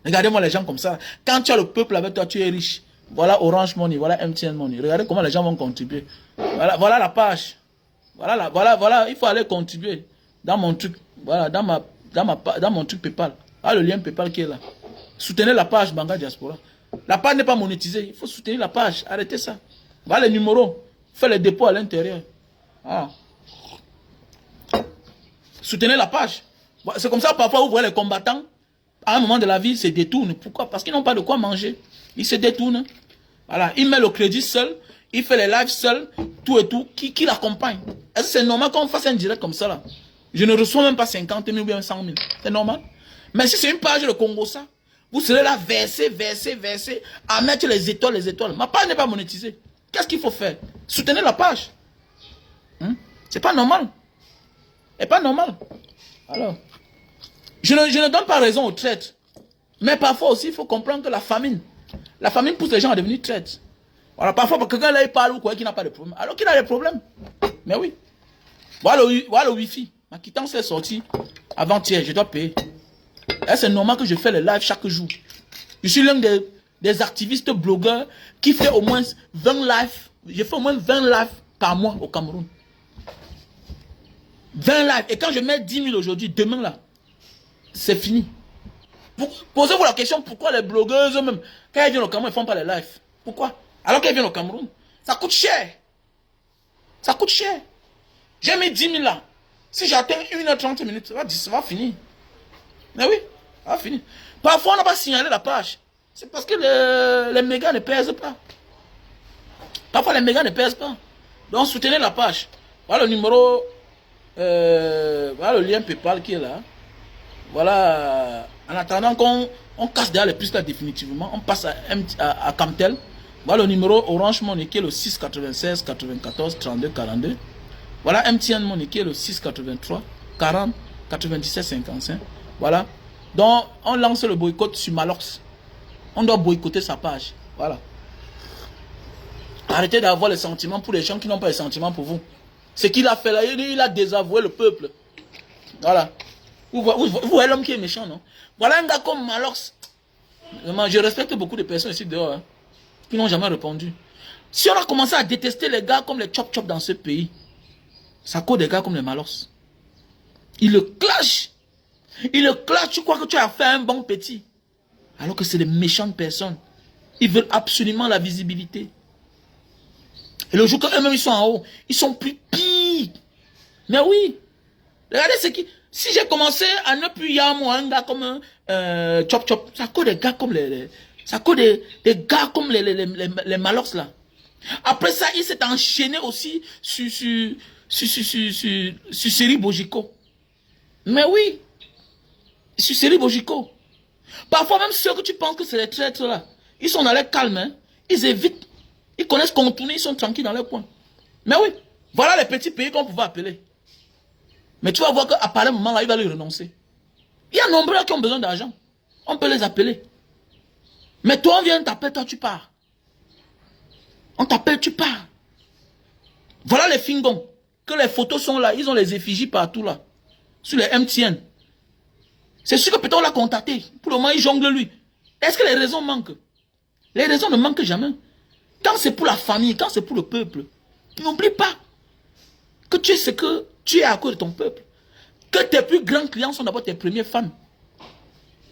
Speaker 1: Regardez-moi les gens comme ça. Quand tu as le peuple avec toi, tu es riche. Voilà Orange Money, voilà MTN Money. Regardez comment les gens vont contribuer. Voilà la page. Voilà, il faut aller contribuer dans mon truc. Voilà, dans mon truc PayPal. Ah, le lien PayPal qui est là. Soutenez la page Banga Diaspora. La page n'est pas monétisée. Il faut soutenir la page. Arrêtez ça. Voilà les numéros. Faites les dépôts à l'intérieur. Ah. Soutenez la page. C'est comme ça, parfois, vous voyez les combattants, à un moment de la vie, ils se détournent. Pourquoi? Parce qu'ils n'ont pas de quoi manger. Ils se détournent. Voilà. Il met le crédit seul. Il fait les lives seul. Tout et tout. Qui l'accompagne? Est-ce que c'est normal qu'on fasse un direct comme ça là? Je ne reçois même pas 50 000 ou bien 100 000. C'est normal. Mais si c'est une page de Congo, ça, vous serez là, verser, à mettre les étoiles. Ma page n'est pas monétisée. Qu'est-ce qu'il faut faire? Soutenez la page. C'est pas normal. C'est pas normal. Alors, je ne donne pas raison aux traites. Mais parfois aussi, il faut comprendre que la famine pousse les gens à devenir traites. Voilà, parfois, quelqu'un là, il parle ou quoi, qui n'a pas de problème. Alors qu'il a des problèmes. Mais oui. Voilà le Wi-Fi. Ma quittance est sortie avant-hier, je dois payer. C'est normal que je fais les lives chaque jour. Je suis l'un des activistes blogueurs qui fait au moins 20 lives. Je fais au moins 20 lives par mois au Cameroun. 20 lives. Et quand je mets 10 000 aujourd'hui, demain là, c'est fini. Posez-vous la question, pourquoi les blogueuses même, quand elles viennent au Cameroun, elles ne font pas les lives? Pourquoi? Alors qu'elles viennent au Cameroun, ça coûte cher. Ça coûte cher. J'ai mis 10 000 là. Si j'atteins 1h30 minutes, ça va finir. Mais oui, ça va finir. Parfois, on n'a pas signalé la page. C'est parce que les mégas ne pèsent pas. Parfois, les mégas ne pèsent pas. Donc, soutenez la page. Voilà le numéro, voilà le lien PayPal qui est là. Voilà. En attendant qu'on casse derrière les puces là définitivement, on passe à Camtel. Voilà le numéro Orange Money qui est le 696 94 32 42. Voilà MTN Money qui est le 683 40 97 55. Voilà. Donc, on lance le boycott sur Malox. On doit boycotter sa page. Voilà. Arrêtez d'avoir les sentiments pour les gens qui n'ont pas les sentiments pour vous. Ce qu'il a fait là, il a désavoué le peuple. Voilà. Vous voyez l'homme qui est méchant, non? Voilà un gars comme Malox. Je respecte beaucoup de personnes ici dehors hein, qui n'ont jamais répondu. Si on a commencé à détester les gars comme les Chop Chop dans ce pays, ça cause des gars comme les Malox. Il le clash. Il le clash, tu crois que tu as fait un bon petit. Alors que c'est des méchantes personnes. Ils veulent absolument la visibilité. Et le jour qu'eux-mêmes ils sont en haut, ils sont plus pires. Mais oui. Regardez ce qui... Si j'ai commencé à ne plus y avoir un gars comme Chop Chop, ça cause des gars comme ça cause des gars comme les Malox là. Après ça, il s'est enchaîné aussi sur Seri Bojiko. Mais oui. Sur Seri Bojiko. Parfois même ceux que tu penses que c'est les traîtres là, ils sont dans leur calme, hein. Ils évitent. Ils connaissent contourner, ils sont tranquilles dans leur coin. Mais oui, voilà les petits pays qu'on pouvait appeler. Mais tu vas voir qu'à un moment là, il va les renoncer. Il y a nombreux qui ont besoin d'argent. On peut les appeler. Mais toi, on vient t'appeler, toi tu pars. On t'appelle, tu pars. Voilà les fingons. Que les photos sont là, ils ont les effigies partout là. Sur les MTN. C'est sûr que peut-être on l'a contacté. Pour le moment, il jongle lui. Est-ce que les raisons manquent? Les raisons ne manquent jamais. Quand c'est pour la famille, quand c'est pour le peuple, n'oublie pas que tu es ce que tu es à cause de ton peuple. Que tes plus grands clients sont d'abord tes premiers fans.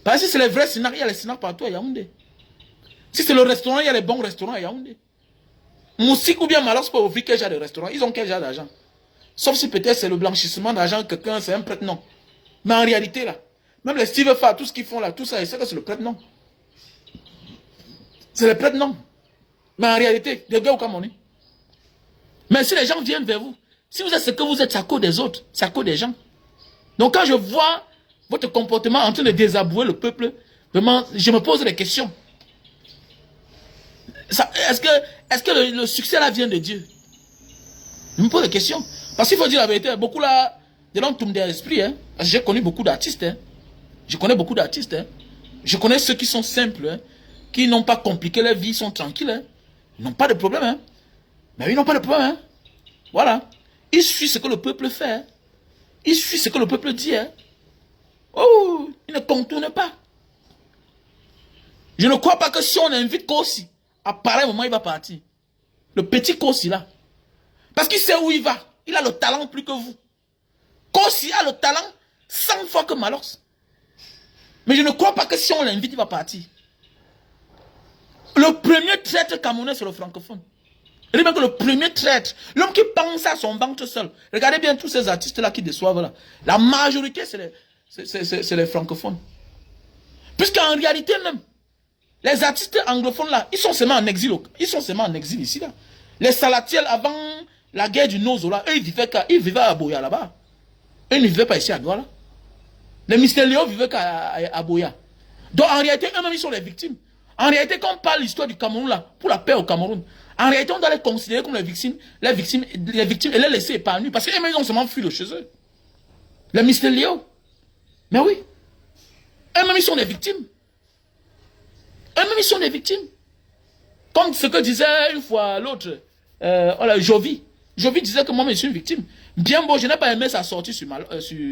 Speaker 1: Parce que si c'est les vrais scénarios, il y a les scénarios partout à Yaoundé. Si c'est le restaurant, il y a les bons restaurants à Yaoundé. Moussik ou bien Malox peut ouvrir quel genre de restaurant. Ils ont quel genre d'argent. Sauf si peut-être c'est le blanchissement d'argent, quelqu'un, c'est un prête-nom. Mais en réalité, là, même les Steve Fa, tout ce qu'ils font là, tout ça, c'est le prête-nom. C'est le prête-nom. Mais en réalité, les gars au Cameroun. Mais si les gens viennent vers vous, si vous êtes ce que vous êtes, c'est à cause des autres, c'est à cause des gens. Donc quand je vois votre comportement en train de désavouer le peuple, vraiment, je me pose des questions. Est-ce que le succès là vient de Dieu? Je me pose des questions. Parce qu'il faut dire la vérité, beaucoup là, de l'homme tombe d'esprit. Hein. J'ai connu beaucoup d'artistes. Hein. Je connais beaucoup d'artistes. Hein. Je connais ceux qui sont simples, hein, qui n'ont pas compliqué leur vie, ils sont tranquilles. Hein. Ils n'ont pas de problème. Hein. Mais ils n'ont pas de problème. Hein. Voilà. Ils suivent ce que le peuple fait. Hein. Ils suivent ce que le peuple dit. Hein. Oh, ils ne contournent pas. Je ne crois pas que si on invite Kossi, à pareil moment, il va partir. Le petit Kossi là. Parce qu'il sait où il va. Il a le talent plus que vous. Kossi a le talent 100 fois que Malox. Mais je ne crois pas que si on l'invite, il va partir. Le premier traître camerounais, c'est le francophone. Je dis même que le premier traître, l'homme qui pense à son ventre seul. Regardez bien tous ces artistes-là qui déçoivent là. La majorité, c'est les francophones. Puisqu'en réalité même, les artistes anglophones là, ils sont seulement en exil. Ils sont seulement en exil ici là. Les Salatiel avant la guerre du Nozo là, eux ils vivaient à Boya là-bas. Eux ils ne vivaient pas ici à Douala. Les Mystérieux vivaient à Boya. Donc en réalité, eux-mêmes ils sont les victimes. En réalité, quand on parle de l'histoire du Cameroun là, pour la paix au Cameroun, en réalité on doit les considérer comme les victimes et les laisser épargner. Parce qu'eux-mêmes ils ont seulement fui de chez eux. Les Mystérieux. Mais oui. Eux-mêmes ils sont les victimes. Eux-mêmes ils sont des victimes. Comme ce que disait une fois l'autre, Jovi. Jovi disait que moi je suis une victime. Bien beau, je n'ai pas aimé sa sortie sur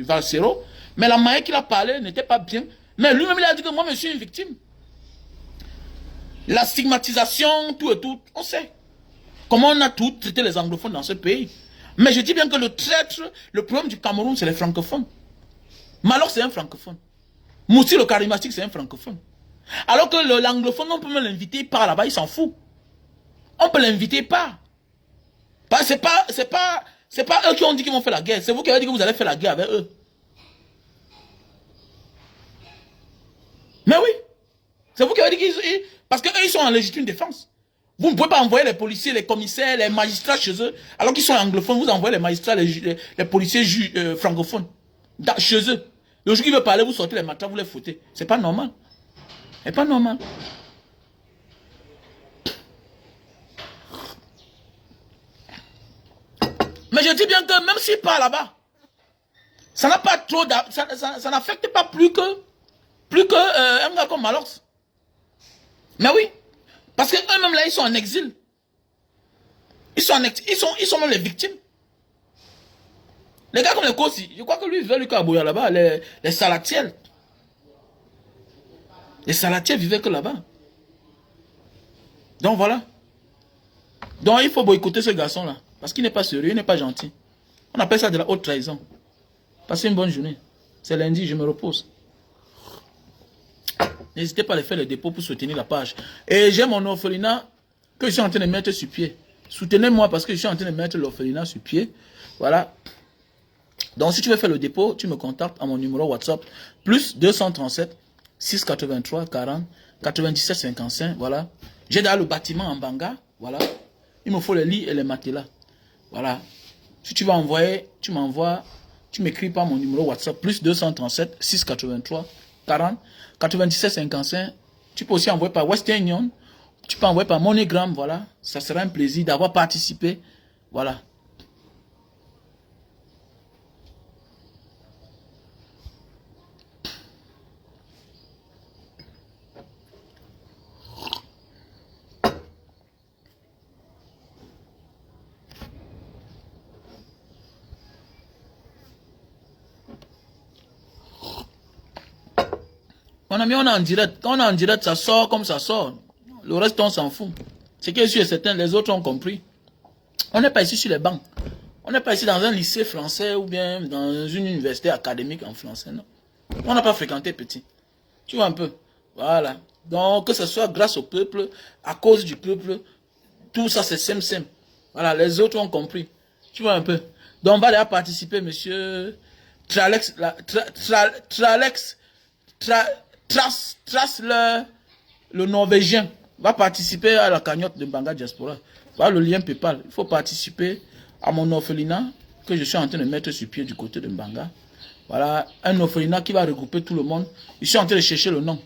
Speaker 1: Valsero, mais la manière qu'il a parlé n'était pas bien. Mais lui-même il a dit que moi je suis une victime. La stigmatisation, tout et tout, on sait. Comment on a tout traité les anglophones dans ce pays. Mais je dis bien que le traître, le problème du Cameroun, c'est les francophones. Malok, c'est un francophone. Moussi, le charismatique, c'est un francophone. Alors que l'anglophone, on peut même l'inviter, il part là-bas, il s'en fout. On peut l'inviter, il part. C'est pas eux qui ont dit qu'ils vont faire la guerre. C'est vous qui avez dit que vous allez faire la guerre avec eux. Mais oui. C'est vous qui avez dit qu'ils... Parce qu'eux, ils sont en légitime défense. Vous ne pouvez pas envoyer les policiers, les commissaires, les magistrats chez eux. Alors qu'ils sont anglophones, vous envoyez les magistrats, les policiers francophones. Chez eux. Le jour qu'ils veulent parler, vous sortez les matins, vous les foutez. C'est pas normal. C'est pas normal. Mais je dis bien que même s'il part là-bas, ça n'a pas trop ça n'affecte pas plus que un gars comme Malox. Mais oui. Parce qu'eux-mêmes là, ils sont en exil. Ils sont même les victimes. Les gars comme les Kossi, je crois que lui vivait Lucas Abouya là-bas, les Salatiels. Les Salatiels vivaient que là-bas. Donc voilà. Donc il faut boycotter ce garçon-là. Parce qu'il n'est pas sérieux, il n'est pas gentil. On appelle ça de la haute trahison. Passez une bonne journée. C'est lundi, je me repose. N'hésitez pas à faire le dépôt pour soutenir la page. Et j'ai mon orphelinat que je suis en train de mettre sur pied. Soutenez-moi parce que je suis en train de mettre l'orphelinat sur pied. Voilà. Donc si tu veux faire le dépôt, tu me contactes à mon numéro WhatsApp. Plus 237 683 40 97 55. Voilà. J'ai d'ailleurs le bâtiment en Banga. Voilà. Il me faut les lits et les matelas. Voilà. Si tu vas envoyer, tu m'envoies, tu m'écris par mon numéro WhatsApp, plus 237 683 40 97 55. Tu peux aussi envoyer par Western Union. Tu peux envoyer par MoneyGram. Voilà. Ça sera un plaisir d'avoir participé. Voilà. Mon ami, on est en direct. Quand on est en direct, ça sort comme ça sort. Le reste, on s'en fout. C'est que je suis certain, les autres ont compris. On n'est pas ici sur les bancs. On n'est pas ici dans un lycée français ou bien dans une université académique en français, non. On n'a pas fréquenté petit. Tu vois un peu. Voilà. Donc, que ce soit grâce au peuple, à cause du peuple, tout ça, c'est sem-sem. Voilà, les autres ont compris. Tu vois un peu. Donc, on va déjà participer, monsieur Tralex, Trace le Norvégien va participer à la cagnotte de Banga Diaspora. Voilà le lien PayPal. Il faut participer à mon orphelinat que je suis en train de mettre sur pied du côté de Banga. Voilà, un orphelinat qui va regrouper tout le monde. Je suis en train de chercher le nom.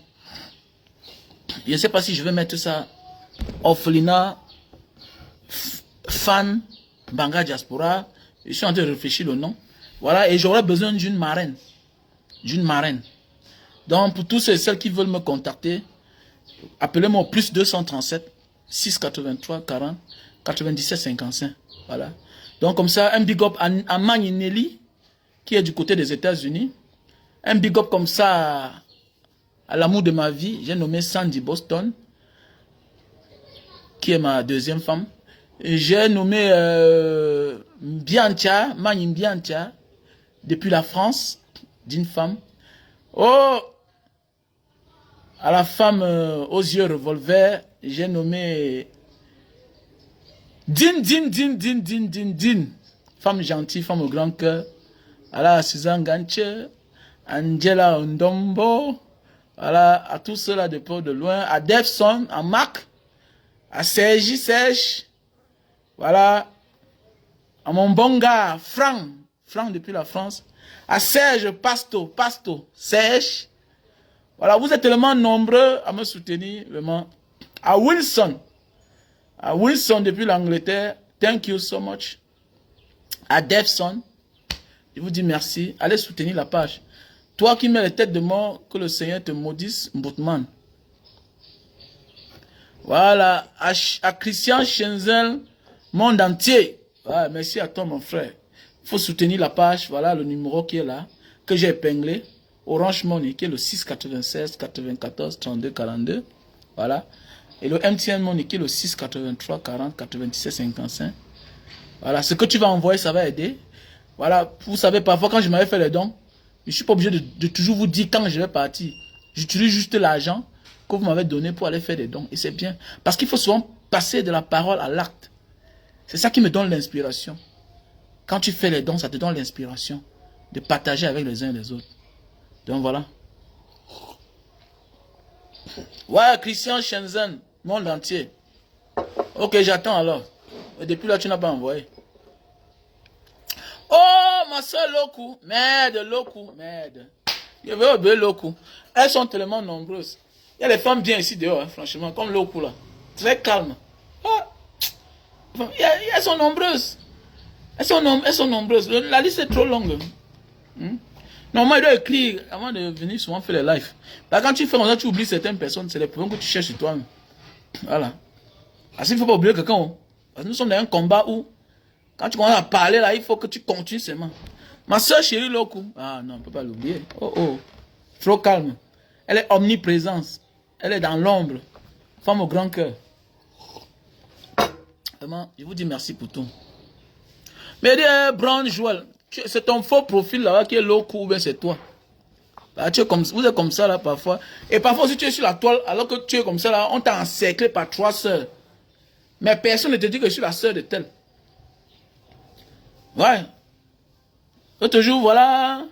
Speaker 1: Je ne sais pas si je vais mettre ça. Orphelinat fan Banga Diaspora. Je suis en train de réfléchir le nom. Voilà, et j'aurais besoin d'une marraine. D'une marraine. Donc, pour tous celles qui veulent me contacter, appelez-moi au plus 237 683 40 97 55. Voilà. Donc, comme ça, un big up à Magny Nelly, qui est du côté des États-Unis. Un big up comme ça à l'amour de ma vie. J'ai nommé Sandy Boston, qui est ma deuxième femme. J'ai nommé Bianca, Magny Bianca, depuis la France, d'une femme. Oh! À la femme aux yeux revolver, j'ai nommé Din. Femme gentille, femme au grand cœur. Voilà, Suzanne Ganche, Angela Ndombo. Voilà, à tous ceux-là de peu de loin. À Devson, à Mac, à Sergi Sèche. Voilà. À mon bon gars, Franck depuis la France. À Serge Pasto, Serge. Voilà, vous êtes tellement nombreux à me soutenir, vraiment. À Wilson depuis l'Angleterre, thank you so much. À Devson, je vous dis merci. Allez soutenir la page. Toi qui mets les têtes de mort, que le Seigneur te maudisse, Mboutman. Voilà, à Christian Schenzel, monde entier. Voilà, merci à toi, mon frère. Il faut soutenir la page. Voilà le numéro qui est là, que j'ai épinglé. Orange Money, qui est le 696 94 32 42. Voilà. Et le MTN Money, qui est le 683 40 97 55. Voilà, ce que tu vas envoyer, ça va aider. Voilà, vous savez, parfois quand je m'avais fait les dons, je ne suis pas obligé de toujours vous dire quand je vais partir. J'utilise juste l'argent que vous m'avez donné pour aller faire des dons. Et c'est bien. Parce qu'il faut souvent passer de la parole à l'acte. C'est ça qui me donne l'inspiration. Quand tu fais les dons, ça te donne l'inspiration de partager avec les uns et les autres. Donc voilà. Ouais, Christian Shenzhen, monde entier. Ok, j'attends alors. Et depuis là, tu n'as pas envoyé. Oh, ma soeur Loku. Merde, Loku. Merde. Je vais oublier Loku. Elles sont tellement nombreuses. Il y a des femmes bien ici dehors, hein, franchement, comme Loku là. Très calme. Ah. Elles sont nombreuses. Elles sont nombreuses. La liste est trop longue. Normalement, il doit écrire avant de venir souvent faire les lives. Là, quand tu fais comme ça, tu oublies certaines personnes. C'est les problèmes que tu cherches sur toi. Voilà. Parce qu'il ne faut pas oublier quelqu'un. Parce que nous sommes dans un combat où, quand tu commences à parler, là, il faut que tu continues seulement. Ma soeur chérie Loku. Ah non, on ne peut pas l'oublier. Oh oh. Trop calme. Elle est omniprésence. Elle est dans l'ombre. Femme au grand cœur. Vraiment, je vous dis merci pour tout. Mais Brown Joël, c'est ton faux profil là-bas qui est Loku ou bien c'est toi? Bah, vous êtes comme ça là parfois. Et parfois si tu es sur la toile, alors que tu es comme ça là, on t'a encerclé par 3 sœurs. Mais personne ne te dit que je suis la sœur de telle. Ouais. L'autre jour, voilà,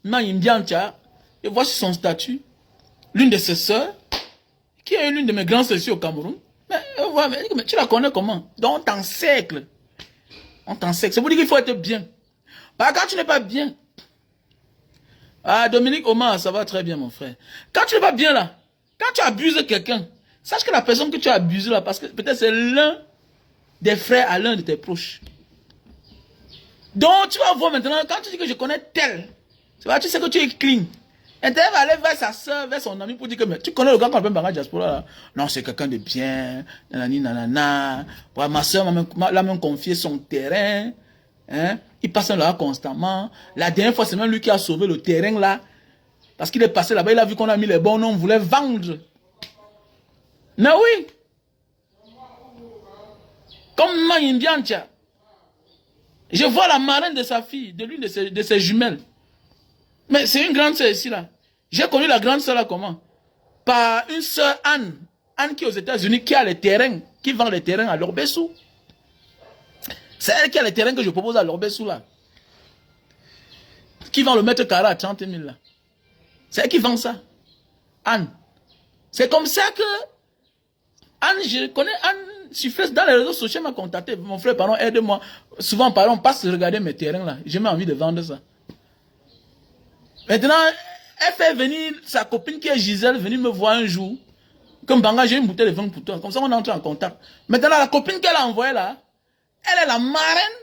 Speaker 1: Maïmbiantia, et voici son statut. L'une de ses sœurs, qui est l'une de mes grandes sœurs ici au Cameroun. Mais tu la connais comment? Donc on t'encercle. On t'encercle. C'est pour dire qu'il faut être bien. Bah, quand tu n'es pas bien. Ah, Dominique Omar, ça va très bien, mon frère. Quand tu n'es pas bien là, quand tu abuses quelqu'un, sache que la personne que tu as abusée là, parce que peut-être c'est l'un des frères à l'un de tes proches. Donc, tu vas voir maintenant, quand tu dis que je connais tel, tu sais que tu es clean. Et tu vas aller vers sa soeur, vers son ami pour dire que mais, tu connais le gars qu'on appelle Banga Diaspora là. Non, c'est quelqu'un de bien, nanani, nanana. Ouais, ma soeur l'a même confié son terrain. Hein? Il passe là constamment. La dernière fois, c'est même lui qui a sauvé le terrain là. Parce qu'il est passé là-bas, il a vu qu'on a mis les bons noms, on voulait vendre. Mais oui. Comme Maïmbiantia. Je vois la marraine de sa fille, de l'une de ses jumelles. Mais c'est une grande sœur ici là. J'ai connu la grande sœur là comment? Par une sœur Anne. Anne qui est aux États-Unis, qui a les terrains, qui vend les terrains à Lorbessou. C'est elle qui a les terrains que je propose à Lorbessou là. Qui vend le mètre carré à 30 000 là. C'est elle qui vend ça. Anne. C'est comme ça que Anne, je connais Anne. Suffrage dans les réseaux sociaux m'a contacté. Mon frère, pardon, aide-moi. Souvent, pardon, on passe regarder mes terrains là. J'ai envie de vendre ça. Maintenant, elle fait venir sa copine qui est Gisèle, venir me voir un jour. Comme Banga, j'ai une bouteille de vin pour toi. Comme ça, on entre en contact. Maintenant, la copine qu'elle a envoyée là, elle est la marraine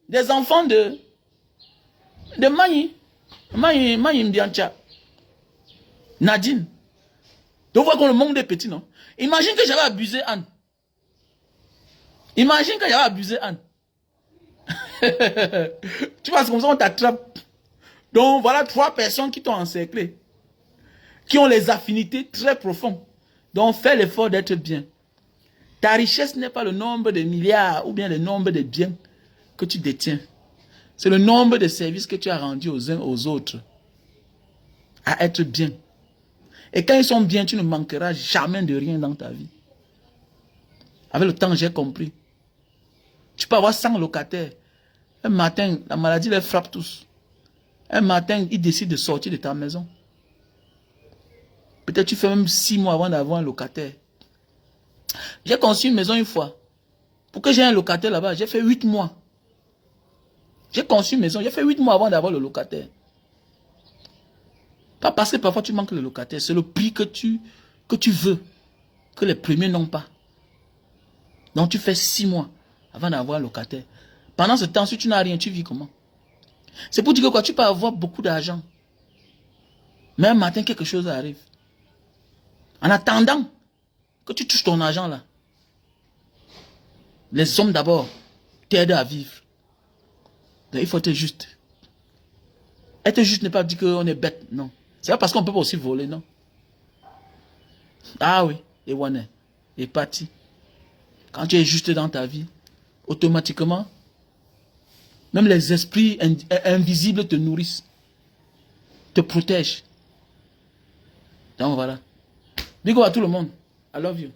Speaker 1: des enfants de Maï Mbiancha. Nadine. Donc, vous voyez qu'on le manque des petits, non? Imagine que j'avais abusé Anne. Imagine que j'avais abusé Anne. Tu vois, c'est comme ça on t'attrape. Donc voilà 3 personnes qui t'ont encerclé. Qui ont les affinités très profondes. Donc fais l'effort d'être bien. Ta richesse n'est pas le nombre de milliards ou bien le nombre de biens que tu détiens. C'est le nombre de services que tu as rendus aux uns aux autres. À être bien. Et quand ils sont bien, tu ne manqueras jamais de rien dans ta vie. Avec le temps, j'ai compris. Tu peux avoir 100 locataires. Un matin, la maladie les frappe tous. Un matin, ils décident de sortir de ta maison. Peut-être tu fais même 6 mois avant d'avoir un locataire. J'ai conçu une maison une fois. Pour que j'ai un locataire là-bas, j'ai fait 8 mois. J'ai conçu une maison, j'ai fait 8 mois avant d'avoir le locataire. Pas parce que parfois tu manques le locataire, c'est le prix que tu veux, que les premiers n'ont pas. Donc tu fais 6 mois avant d'avoir un locataire. Pendant ce temps, si tu n'as rien, tu vis comment? C'est pour dire que quoi, tu peux avoir beaucoup d'argent. Mais un matin, quelque chose arrive. En attendant que tu touches ton argent là, les hommes d'abord t'aident à vivre. Donc il faut être juste. Être juste n'est pas dire qu'on est bête, non. C'est pas parce qu'on peut pas aussi voler, non. Ah oui, et Wane, et parti. Quand tu es juste dans ta vie, automatiquement, Même les esprits invisibles te nourrissent, te protègent. Donc voilà. Big up à tout le monde. I love you.